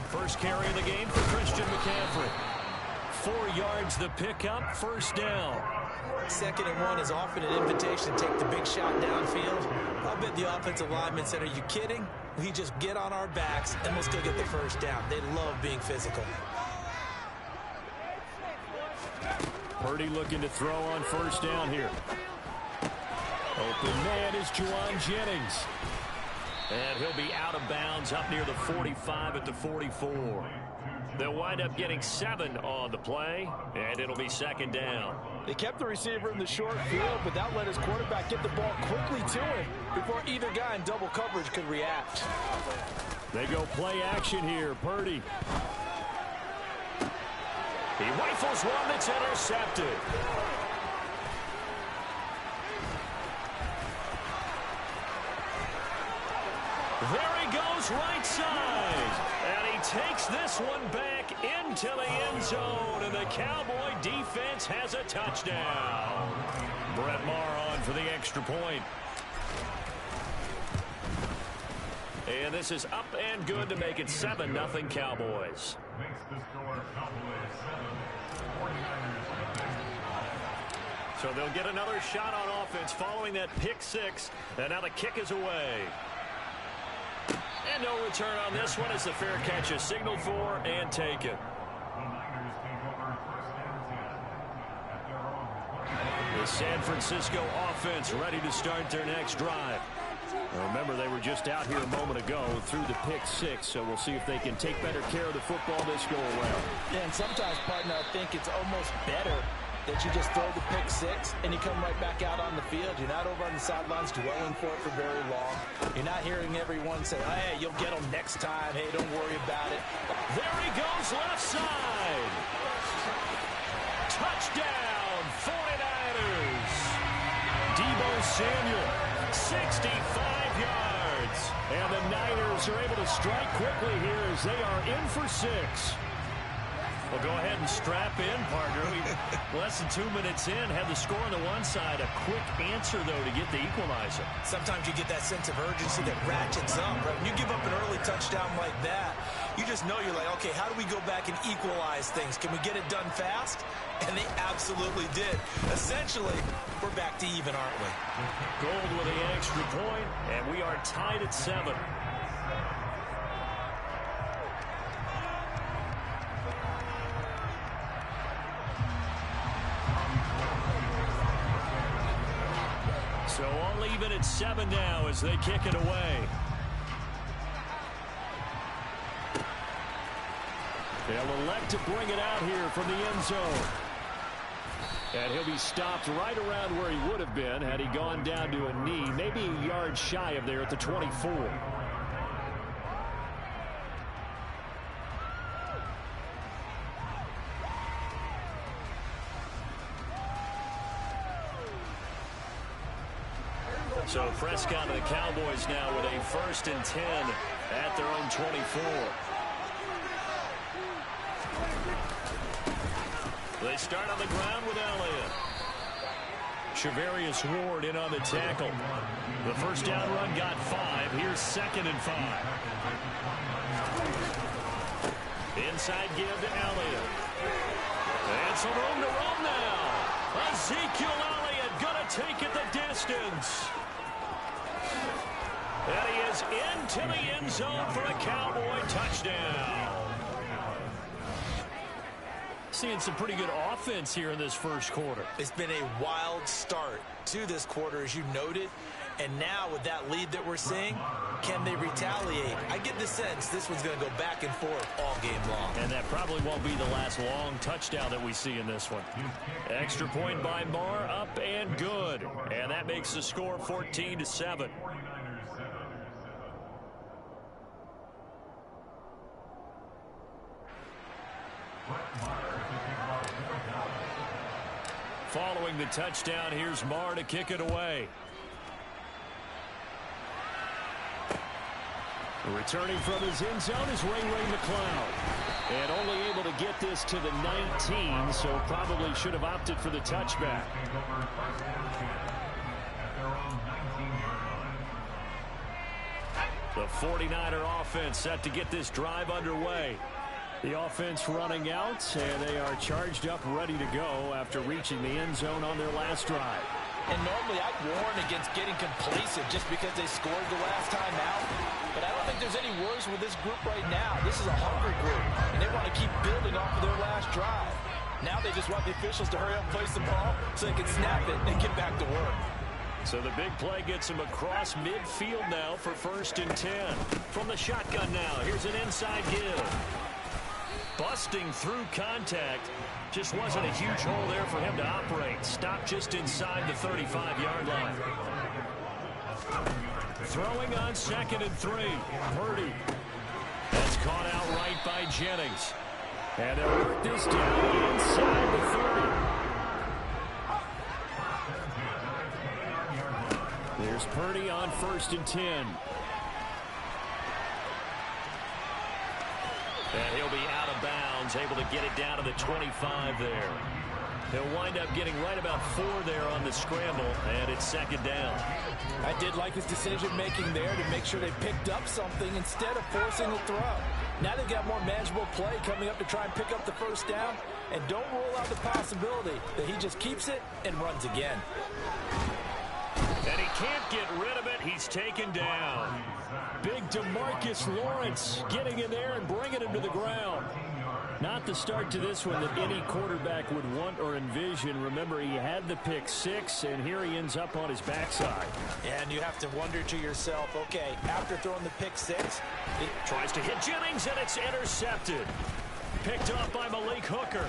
First carry of the game for Christian McCaffrey. 4 yards the pickup, first down. 2nd and 1 is often an invitation to take the big shot downfield. I'll bet the offensive lineman said, are you kidding? We just get on our backs and we'll still get the first down. They love being physical. Purdy looking to throw on first down here. Open man is Juwan Jennings. And he'll be out of bounds up near the 45 at the 44. They'll wind up getting 7 on the play, and it'll be second down. They kept the receiver in the short field, but that let his quarterback get the ball quickly to him before either guy in double coverage could react. They go play action here. Purdy. He rifles one that's intercepted. There he goes right side. And he takes this one back into the end zone. And the Cowboy defense has a touchdown. Brett Maher on for the extra point. And this is up and good to make it 7-0 Cowboys. Makes the score Cowboys 7, 49ers. So they'll get another shot on offense following that pick 6. And now the kick is away. And no return on this one as the fair catch is signaled for and taken. The Niners take over 1st and 10 at their own. The San Francisco offense ready to start their next drive. Now remember, they were just out here a moment ago through the pick 6, so we'll see if they can take better care of the football this go around. Yeah, and sometimes, partner, I think it's almost better that you just throw the pick 6 and you come right back out on the field. You're not over on the sidelines dwelling for it for very long. You're not hearing everyone say, hey, you'll get them next time. Hey, don't worry about it. There he goes left side. Touchdown, 49ers. Deebo Samuel, 65 yards. And the Niners are able to strike quickly here as they are in for 6. Well, go ahead and strap in, partner. Less than 2 minutes in, had the score on the one side. A quick answer, though, to get the equalizer. Sometimes you get that sense of urgency that ratchets up, right? When you give up an early touchdown like that, you just know you're like, okay, how do we go back and equalize things? Can we get it done fast? And they absolutely did. Essentially, we're back to even, aren't we? Gold with the extra point, and we are tied at 7. So all even at 7 now as they kick it away. They'll elect to bring it out here from the end zone. And he'll be stopped right around where he would have been had he gone down to a knee, maybe a yard shy of there at the 24. So Prescott and the Cowboys now with a 1st and 10 at their own 24. They start on the ground with Elliott. Shavarius Ward in on the tackle. The first down run got 5. Here's 2nd and 5. Inside give to Elliott. And some room to roam now. Ezekiel Elliott gonna take it the distance. And he is into the end zone for a Cowboy touchdown. Seeing some pretty good offense here in this first quarter. It's been a wild start to this quarter, as you noted. And now with that lead that we're seeing, can they retaliate? I get the sense this one's going to go back and forth all game long. And that probably won't be the last long touchdown that we see in this one. Extra point by Maher, up and good. And that makes the score 14-7. Following the touchdown, here's Maher to kick it away. Returning from his end zone is Ray McCloud. And only able to get this to the 19, so probably should have opted for the touchback. The 49er offense set to get this drive underway. The offense running out, and they are charged up, ready to go after reaching the end zone on their last drive. And normally I'd warn against getting complacent just because they scored the last time out. But I don't think there's any worries with this group right now. This is a hungry group, and they want to keep building off of their last drive. Now they just want the officials to hurry up and place the ball so they can snap it and get back to work. So the big play gets him across midfield now for 1st and 10. From the shotgun now, here's an inside give. busting through contact. Just wasn't a huge hole there for him to operate. Stopped just inside the 35-yard line. Throwing on 2nd and 3. Purdy. That's caught out right by Jennings. And they'll work this down inside the 30. There's Purdy on 1st and 10. And he'll be out of bounds, able to get it down to the 25 there. He'll wind up getting right about 4 there on the scramble, and it's 2nd down. I did like his decision-making there to make sure they picked up something instead of forcing the throw. Now they've got more manageable play coming up to try and pick up the 1st down, and don't rule out the possibility that he just keeps it and runs again. And he can't get rid of it. He's taken down. Big DeMarcus Lawrence getting in there and bringing him to the ground. Not the start to this one that any quarterback would want or envision. Remember, he had the pick 6, and here he ends up on his backside. And you have to wonder to yourself, okay, after throwing the pick 6, he tries to hit Jennings, and it's intercepted. Picked off by Malik Hooker.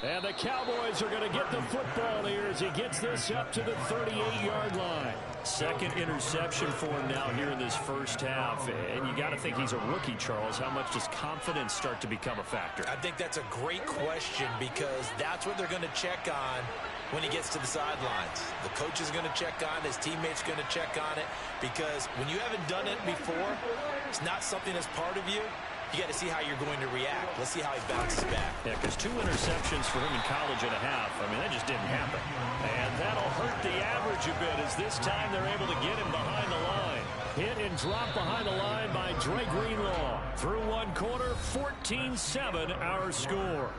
And the Cowboys are going to get the football here as he gets this up to the 38-yard line. 2nd interception for him now here in this first half. And you got to think he's a rookie, Charles. How much does confidence start to become a factor? I think that's a great question because that's what they're going to check on when he gets to the sidelines. The coach is going to check on it. His teammates are going to check on it because when you haven't done it before, it's not something that's part of you. You got to see how you're going to react. Let's see how he bounces back. Yeah, because 2 interceptions for him in college and a half. I mean, that just didn't happen. And that'll hurt the average a bit as this time they're able to get him behind the line. Hit and drop behind the line by Dre Greenlaw. Through 1 quarter, 14-7 our score.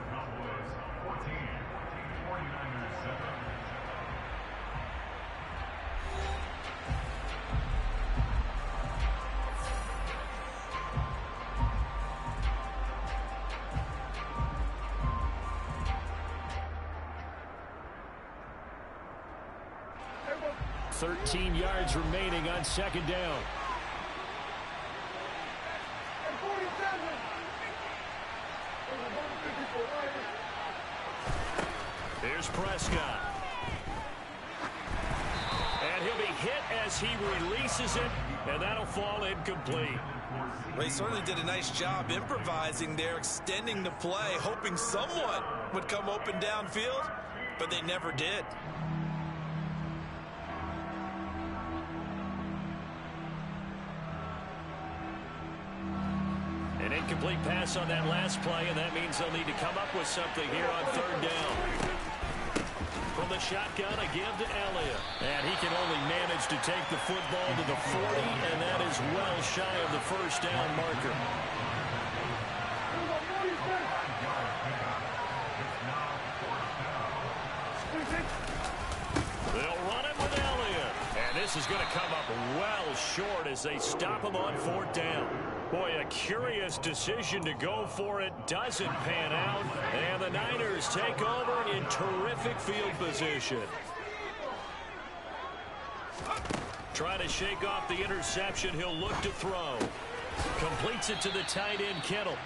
Cowboys. 13 yards remaining on 2nd down. Here's Prescott. And he'll be hit as he releases it, and that'll fall incomplete. Well, he certainly did a nice job improvising there, extending the play, hoping someone would come open downfield, but they never did. An incomplete pass on that last play, and that means they'll need to come up with something here on 3rd down. From the shotgun, a give to Elliott. And he can only manage to take the football to the 40, and that is well shy of the 1st down marker. They'll run it with Elliott. And this is going to come up well short as they stop him on 4th down. Boy, a curious decision to go for it. Doesn't pan out. And the Niners take over in terrific field position. Trying to shake off the interception. He'll look to throw. Completes it to the tight end, Kittle.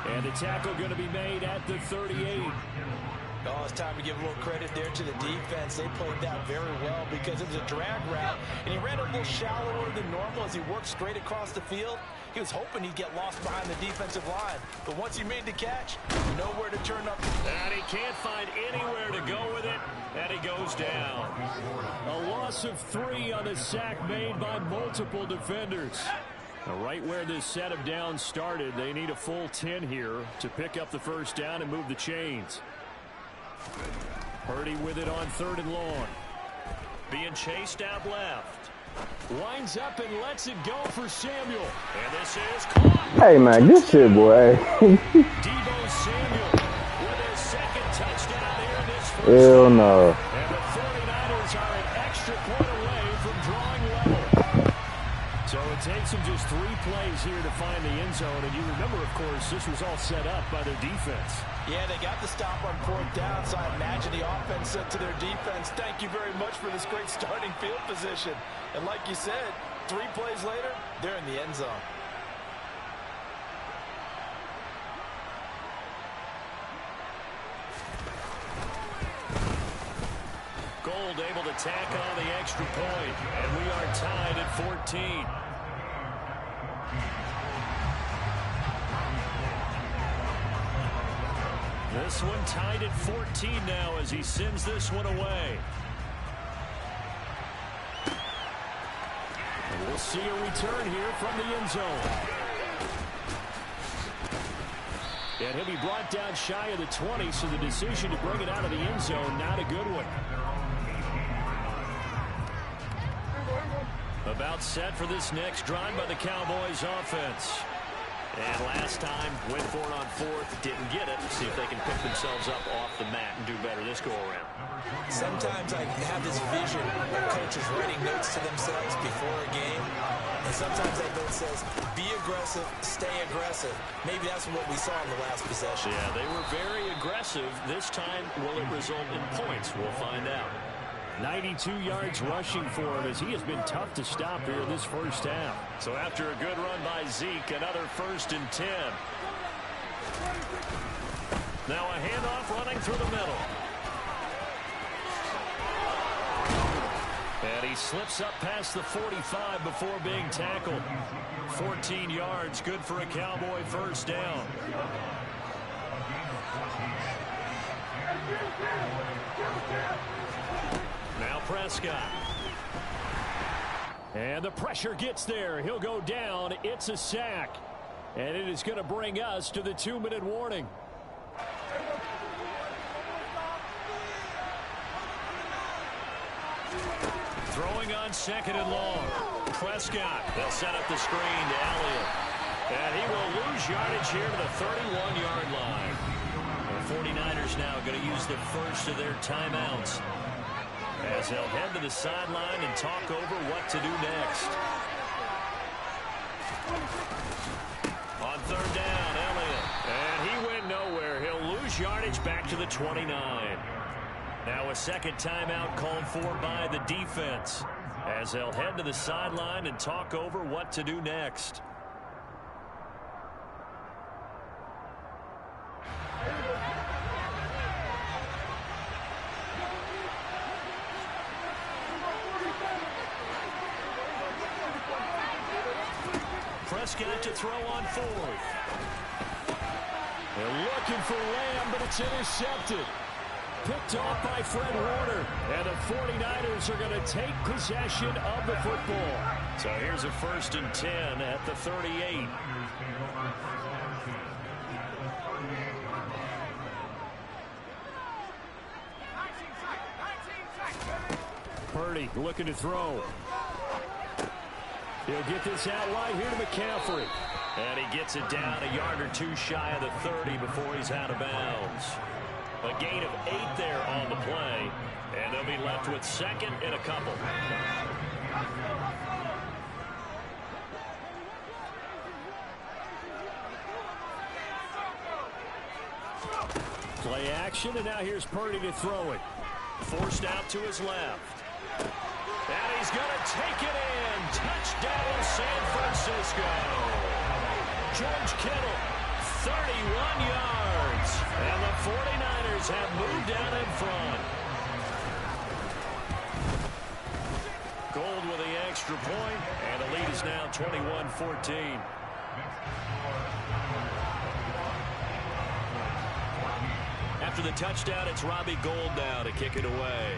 And the tackle going to be made at the 38. Oh, it's time to give a little credit there to the defense. They played that very well because it was a drag route, and he ran a little shallower than normal as he worked straight across the field. He was hoping he'd get lost behind the defensive line, but once he made the catch, nowhere to turn up. And he can't find anywhere to go with it, and he goes down. A loss of 3 on the sack made by multiple defenders. Now, right where this set of downs started, they need a full 10 here to pick up the 1st down and move the chains. Purdy with it on 3rd and long. Being chased out left. Winds up and lets it go for Samuel. And this is caught. Hey, man, good shit, boy. Deebo Samuel with his 2nd touchdown here in this first Hell no. And the 49ers are an extra point away from drawing level. So it takes them just 3 plays here to find the end zone. And you remember, of course, this was all set up by their defense. Yeah, they got the stop on 4th down, so I imagine the offense said to their defense, thank you very much for this great starting field position. And like you said, 3 plays later, they're in the end zone. Gold able to tack on the extra point, and we are tied at 14. This one tied at 14 now as he sends this one away. And we'll see a return here from the end zone. And he'll be brought down shy of the 20, so the decision to bring it out of the end zone, not a good one. About set for this next drive by the Cowboys offense. And last time, went for it on fourth, didn't get it. See if they can pick themselves up off the mat and do better this go-around. Sometimes I have this vision of coaches writing notes to themselves before a game. And sometimes that note says, be aggressive, stay aggressive. Maybe that's what we saw in the last possession. Yeah, they were very aggressive. This time, will it result in points? We'll find out. 92 yards rushing for him as he has been tough to stop here in this first half. So after a good run by Zeke, another 1st and 10. Now a handoff running through the middle. And he slips up past the 45 before being tackled. 14 yards, good for a Cowboy first down. Now Prescott. And the pressure gets there. He'll go down. It's a sack. And it is going to bring us to the 2-minute warning. Throwing on 2nd and long. Prescott. They'll set up the screen to Elliott. And he will lose yardage here to the 31-yard line. The 49ers now going to use the first of their timeouts, as they'll head to the sideline and talk over what to do next. On 3rd down, Elliott. And he went nowhere. He'll lose yardage back to the 29. Now a second timeout called for by the defense, as they'll head to the sideline and talk over what to do next. Prescott to throw on 4th. They're looking for Lamb, but it's intercepted. Picked off by Fred Warner. And the 49ers are going to take possession of the football. So here's a 1st and 10 at the 38. Purdy looking to throw. He'll get this out wide here to McCaffrey. And he gets it down a yard or two shy of the 30 before he's out of bounds. A gain of 8 there on the play. And they'll be left with 2nd and a couple. Play action, and now here's Purdy to throw it. Forced out to his left. And he's going to take it in. Touchdown, San Francisco. George Kittle, 31 yards. And the 49ers have moved down in front. Gold with the extra point, and the lead is now 21-14. After the touchdown, it's Robbie Gould now to kick it away.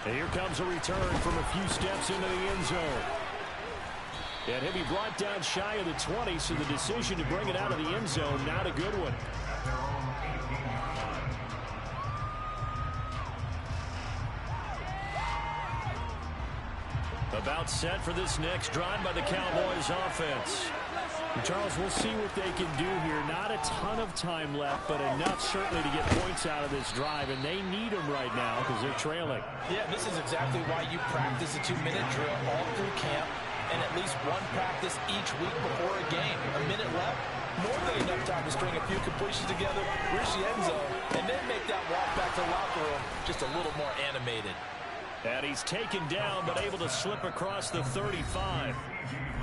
And here comes a return from a few steps into the end zone. And he'll be brought down shy of the 20, so the decision to bring it out of the end zone, not a good one. About set for this next drive by the Cowboys offense. And Charles, we'll see what they can do here. Not a ton of time left, but enough certainly to get points out of this drive, and they need them right now because they're trailing. Yeah, this is exactly why you practice a 2-minute drill all through camp, and at least one practice each week before a game. A minute left, more than enough time to string a few completions together, reach the end zone, and then make that walk back to the locker room just a little more animated. And he's taken down, but able to slip across the 35.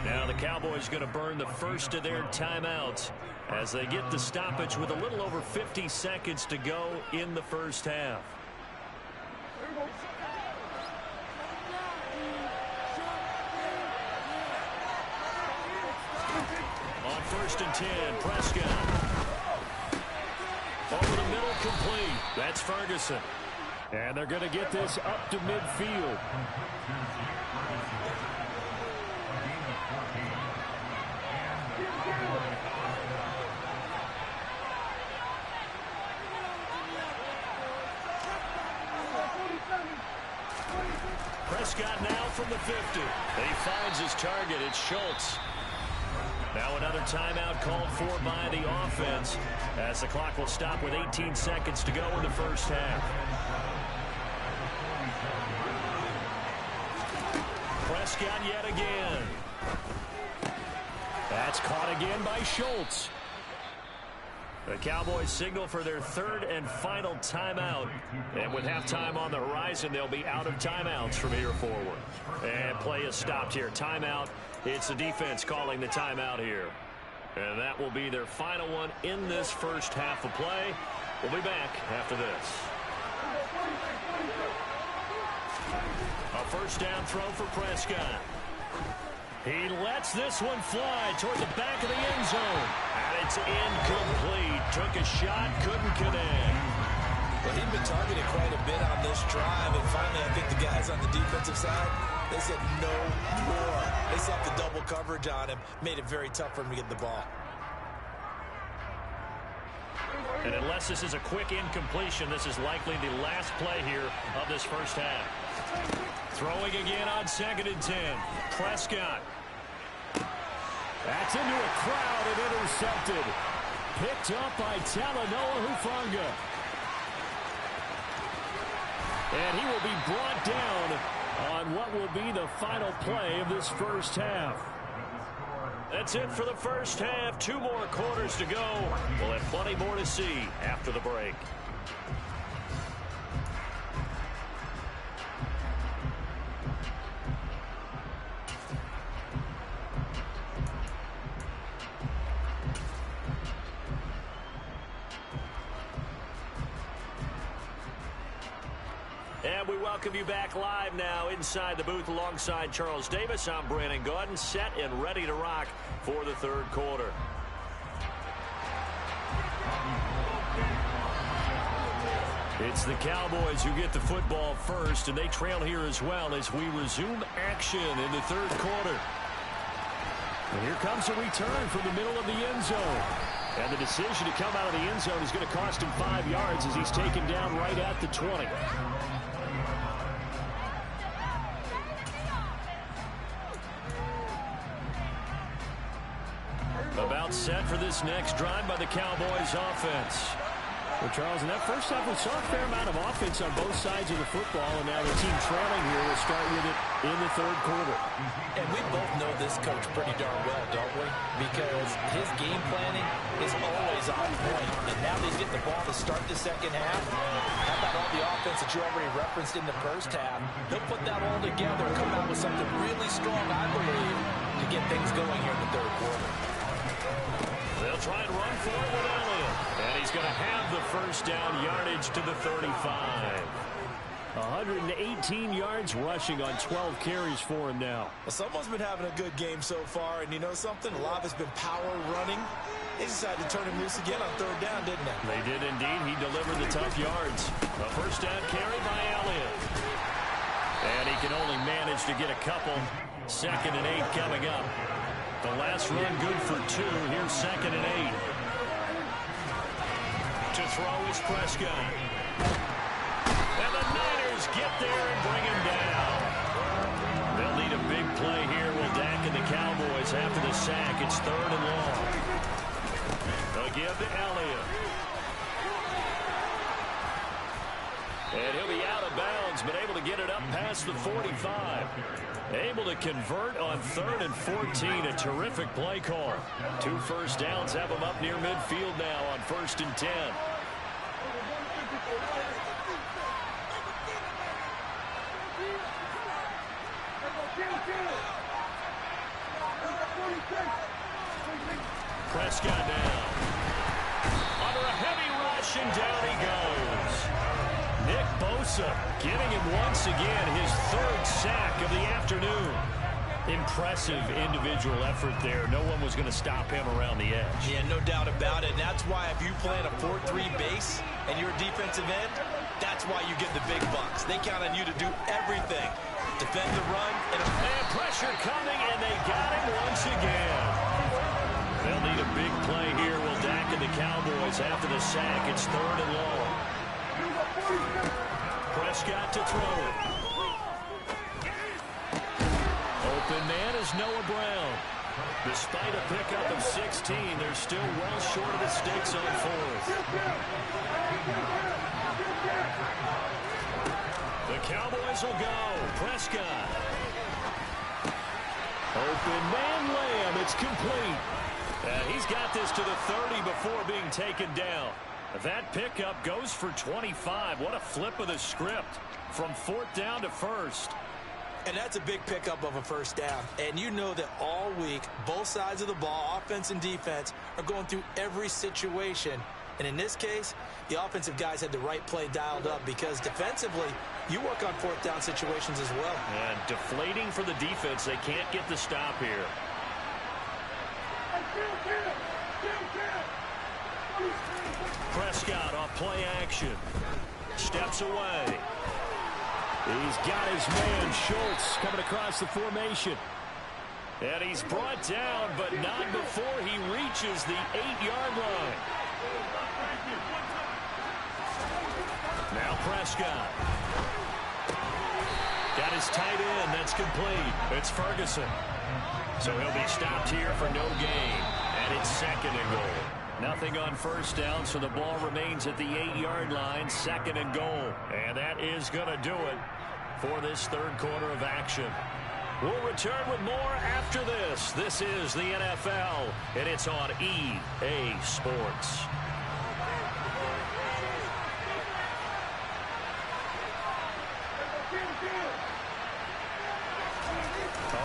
Now the Cowboys going to burn the first of their timeouts as they get the stoppage with a little over 50 seconds to go in the first half. On 1st and 10, Prescott. Over the middle, complete. That's Ferguson. And they're going to get this up to midfield. Prescott now from the 50. He finds his target. It's Schultz. Now another timeout called for by the offense as the clock will stop with 18 seconds to go in the first half. Prescott yet again. That's caught again by Schultz. The Cowboys signal for their third and final timeout. And with halftime on the horizon, they'll be out of timeouts from here forward. And play is stopped here. Timeout. It's the defense calling the timeout here. And that will be their final one in this first half of play. We'll be back after this. A first down throw for Prescott. He lets this one fly toward the back of the end zone. And it's incomplete. Took a shot, couldn't connect. Well, he'd been targeted quite a bit on this drive, and finally I think the guys on the defensive side, they said no more. They slapped the double coverage on him, made it very tough for him to get the ball. And unless this is a quick incompletion, this is likely the last play here of this first half. Throwing again on 2nd and 10. Prescott. That's into a crowd and intercepted. Picked up by Talanoa Hufanga. And he will be brought down on what will be the final play of this first half. That's it for the first half. 2 more quarters to go. We'll have plenty more to see after the break. And we welcome you back live now inside the booth alongside Charles Davis. I'm Brandon Gaudin, set and ready to rock for the third quarter. It's the Cowboys who get the football first, and they trail here as well as we resume action in the third quarter. And here comes a return from the middle of the end zone. And the decision to come out of the end zone is going to cost him 5 yards as he's taken down right at the 20. About set for this next drive by the Cowboys offense. Well, Charles, in that first half, we saw a fair amount of offense on both sides of the football, and now the team trailing here will start with it in the third quarter. And we both know this coach pretty darn well, don't we? Because his game planning is always on point. And now they get the ball to start the second half. How about all the offense that you already referenced in the first half? He'll put that all together and come out with something really strong, I believe, to get things going here in the third quarter. They'll try and run for it with Elliott. And he's going to have the first down, yardage to the 35. 118 yards rushing on 12 carries for him now. Well, someone's been having a good game so far, and you know something? A lot of it's been power running. They decided to turn him loose again on third down, didn't they? They did indeed. He delivered the tough yards. A first down carry by Elliott. And he can only manage to get a couple. 2nd and 8 coming up. The last run good for 2. Here's 2nd and 8. To throw is Prescott. And the Niners get there and bring him down. They'll need a big play here. Will Dak and the Cowboys after the sack. It's 3rd and long. They'll give to Elliott. And he'll be out of bounds, but able to get it up past the 45. Able to convert on 3rd and 14. A terrific play call. 2 first downs have him up near midfield now on 1st and 10. Prescott now. Under a heavy rush, and down he goes. Nick Bosa getting him once again his third sack of the afternoon. Impressive individual effort there. No one was going to stop him around the edge. Yeah, no doubt about it. And that's why if you play in a 4-3 base and you're a defensive end, that's why you get the big bucks. They count on you to do everything. Defend the run. And pressure coming, and they got him once again. They'll need a big play here. Will Dak and the Cowboys after the sack. It's 3rd and long. Prescott to throw it. Open man is Noah Brown. Despite a pickup of 16, they're still well short of the sticks on 4th. The Cowboys will go. Prescott. Open man Lamb. It's complete. He's got this to the 30 before being taken down. That pickup goes for 25. What a flip of the script from 4th down to 1st. And that's a big pickup of a first down. And you know that all week, both sides of the ball, offense and defense, are going through every situation. And in this case, the offensive guys had the right play dialed up because defensively, you work on 4th down situations as well. And deflating for the defense. They can't get the stop here. Prescott off play action. Steps away. He's got his man, Schultz, coming across the formation. And he's brought down, but not before he reaches the 8-yard line. Now Prescott. Got his tight end. That's complete. It's Ferguson. So he'll be stopped here for no gain. And it's 2nd and goal. Nothing on 1st down, so the ball remains at the 8-yard line, 2nd and goal. And that is going to do it for this 3rd quarter of action. We'll return with more after this. This is the NFL, and it's on EA Sports.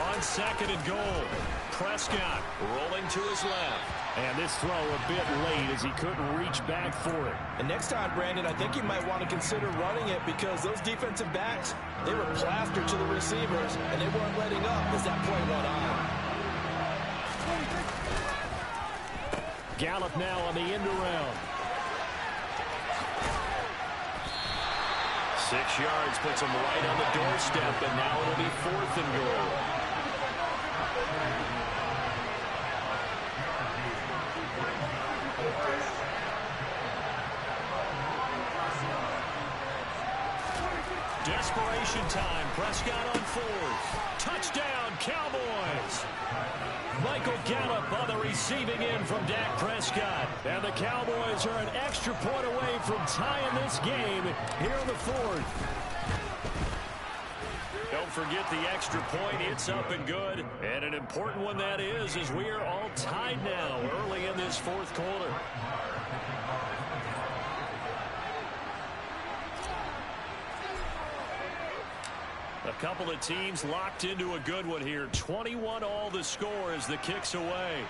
On 2nd and goal, Prescott rolling to his left. And this throw a bit late as he couldn't reach back for it. And next time, Brandon, I think you might want to consider running it because those defensive backs, they were plastered to the receivers, and they weren't letting up as that play went on. Gallup now on the end around. 6 yards puts him right on the doorstep, and now it'll be 4th and goal. Desperation time. Prescott on 4th. Touchdown, Cowboys. Michael Gallup on the receiving end from Dak Prescott. And the Cowboys are an extra point away from tying this game here in the 4th. Don't forget the extra point. It's up and good. And an important one that is, as we are all tied now early in this 4th quarter. A couple of teams locked into a good one here. 21 all the score as the kick's away.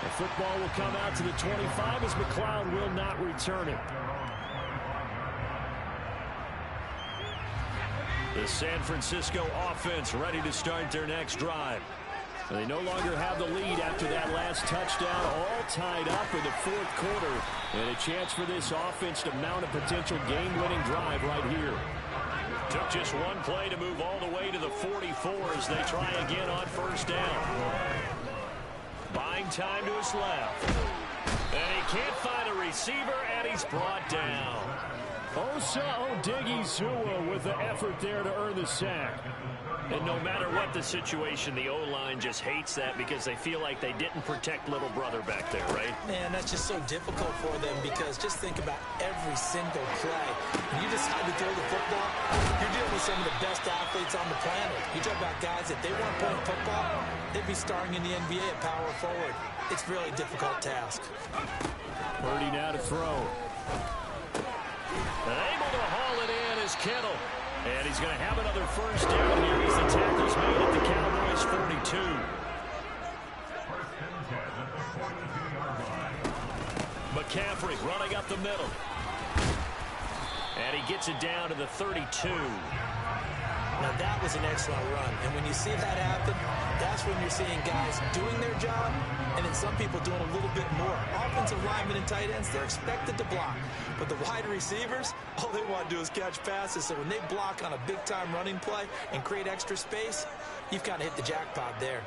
The football will come out to the 25 as McLeod will not return it. The San Francisco offense ready to start their next drive. They no longer have the lead after that last touchdown, all tied up in the 4th quarter. And a chance for this offense to mount a potential game-winning drive right here. Took just one play to move all the way to the 44 as they try again on 1st down. Buying time to his left. And he can't find a receiver, and he's brought down. Osa Odigizua with the effort there to earn the sack. And no matter what the situation, the O-line just hates that because they feel like they didn't protect little brother back there, right? Man, that's just so difficult for them because just think about every single play. When you decide to throw the football, you're dealing with some of the best athletes on the planet. You talk about guys, if they weren't playing football, they'd be starring in the NBA at power forward. It's really a difficult task. Purdy now to throw. And able to haul it in is Kittle. And he's going to have another first down here as the tackle's made at the Cowboys' 42. McCaffrey running up the middle. And he gets it down to the 32. Now, that was an excellent run. And when you see that happen, that's when you're seeing guys doing their job and then some people doing a little bit more. Offensive linemen and tight ends, they're expected to block. But the wide receivers, all they want to do is catch passes. So when they block on a big-time running play and create extra space, you've kind of hit the jackpot there.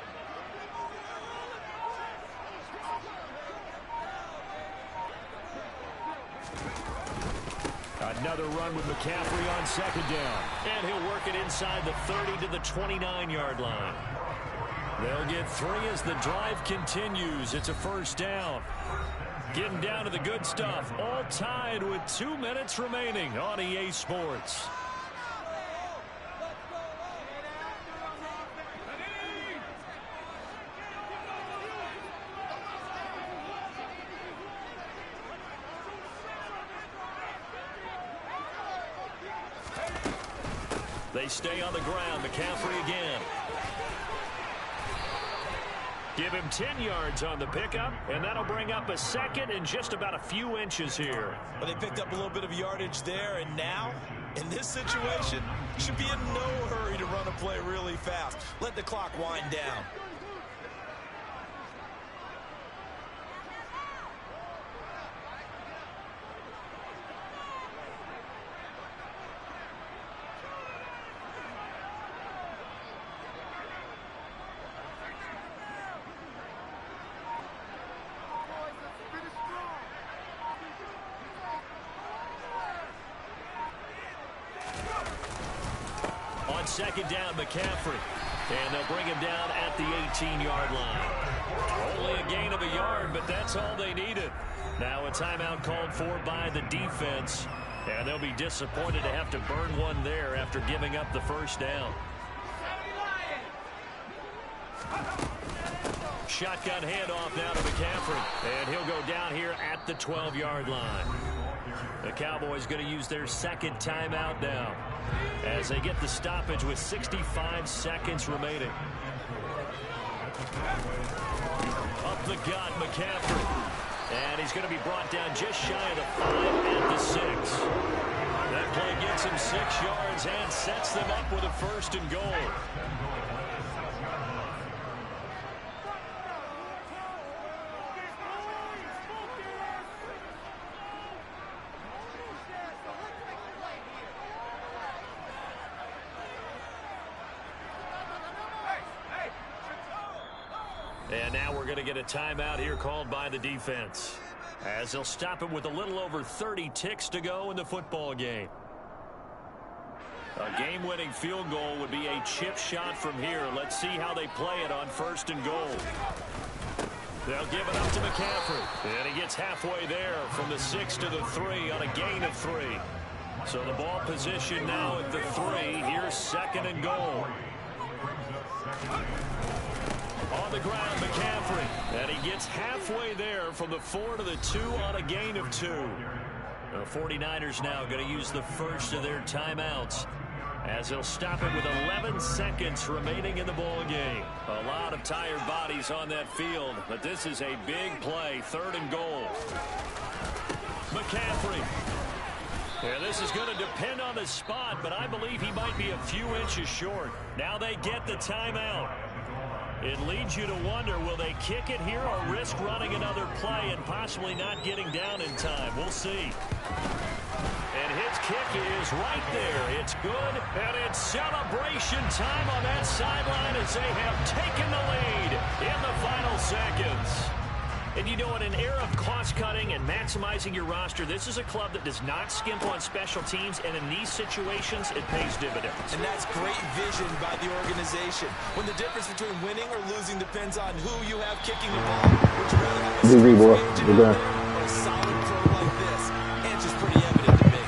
Another run with McCaffrey on second down. And he'll work it inside the 30 to the 29-yard line. They'll get 3 as the drive continues. It's a first down. Getting down to the good stuff. All tied with 2 minutes remaining on EA Sports. They stay on the ground. McCaffrey again. Give him 10 yards on the pickup, and that'll bring up a second and just about a few inches here. Well, they picked up a little bit of yardage there, and now, in this situation, should be in no hurry to run a play really fast. Let the clock wind down. Second down, McCaffrey. And they'll bring him down at the 18-yard line. Only a gain of a yard, but that's all they needed. Now a timeout called for by the defense. And they'll be disappointed to have to burn one there after giving up the first down. Shotgun handoff now to McCaffrey. And he'll go down here at the 12-yard line. The Cowboys going to use their second timeout now as they get the stoppage with 65 seconds remaining. Up the gut, McCaffrey. And he's going to be brought down just shy of the 5 at the 6. That play gets him 6 yards and sets them up with a first and goal. And now we're going to get a timeout here called by the defense, as they'll stop it with a little over 30 ticks to go in the football game. A game-winning field goal would be a chip shot from here. Let's see how they play it on first and goal. They'll give it up to McCaffrey. And he gets halfway there from the 6 to the 3 on a gain of 3. So the ball position now at the 3. Here's second and goal. On the ground, McCaffrey. And he gets halfway there from the 4 to the 2 on a gain of 2. The 49ers now going to use the first of their timeouts, as they'll stop it with 11 seconds remaining in the ball game. A lot of tired bodies on that field, but this is a big play. Third and goal. McCaffrey. Yeah, this is going to depend on the spot, but I believe he might be a few inches short. Now they get the timeout. It leads you to wonder, will they kick it here or risk running another play and possibly not getting down in time? We'll see. And his kick is right there. It's good, and it's celebration time on that sideline as they have taken the lead in the final seconds. And you know, in an era of cost-cutting and maximizing your roster, this is a club that does not skimp on special teams, and in these situations, it pays dividends. And that's great vision by the organization. When the difference between winning or losing depends on who you have kicking the ball, would you rather have a or a solid pro like this? Answer's pretty evident to me.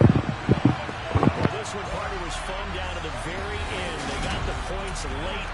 Well, this one, Carter, was fun down to the very end. They got the points late.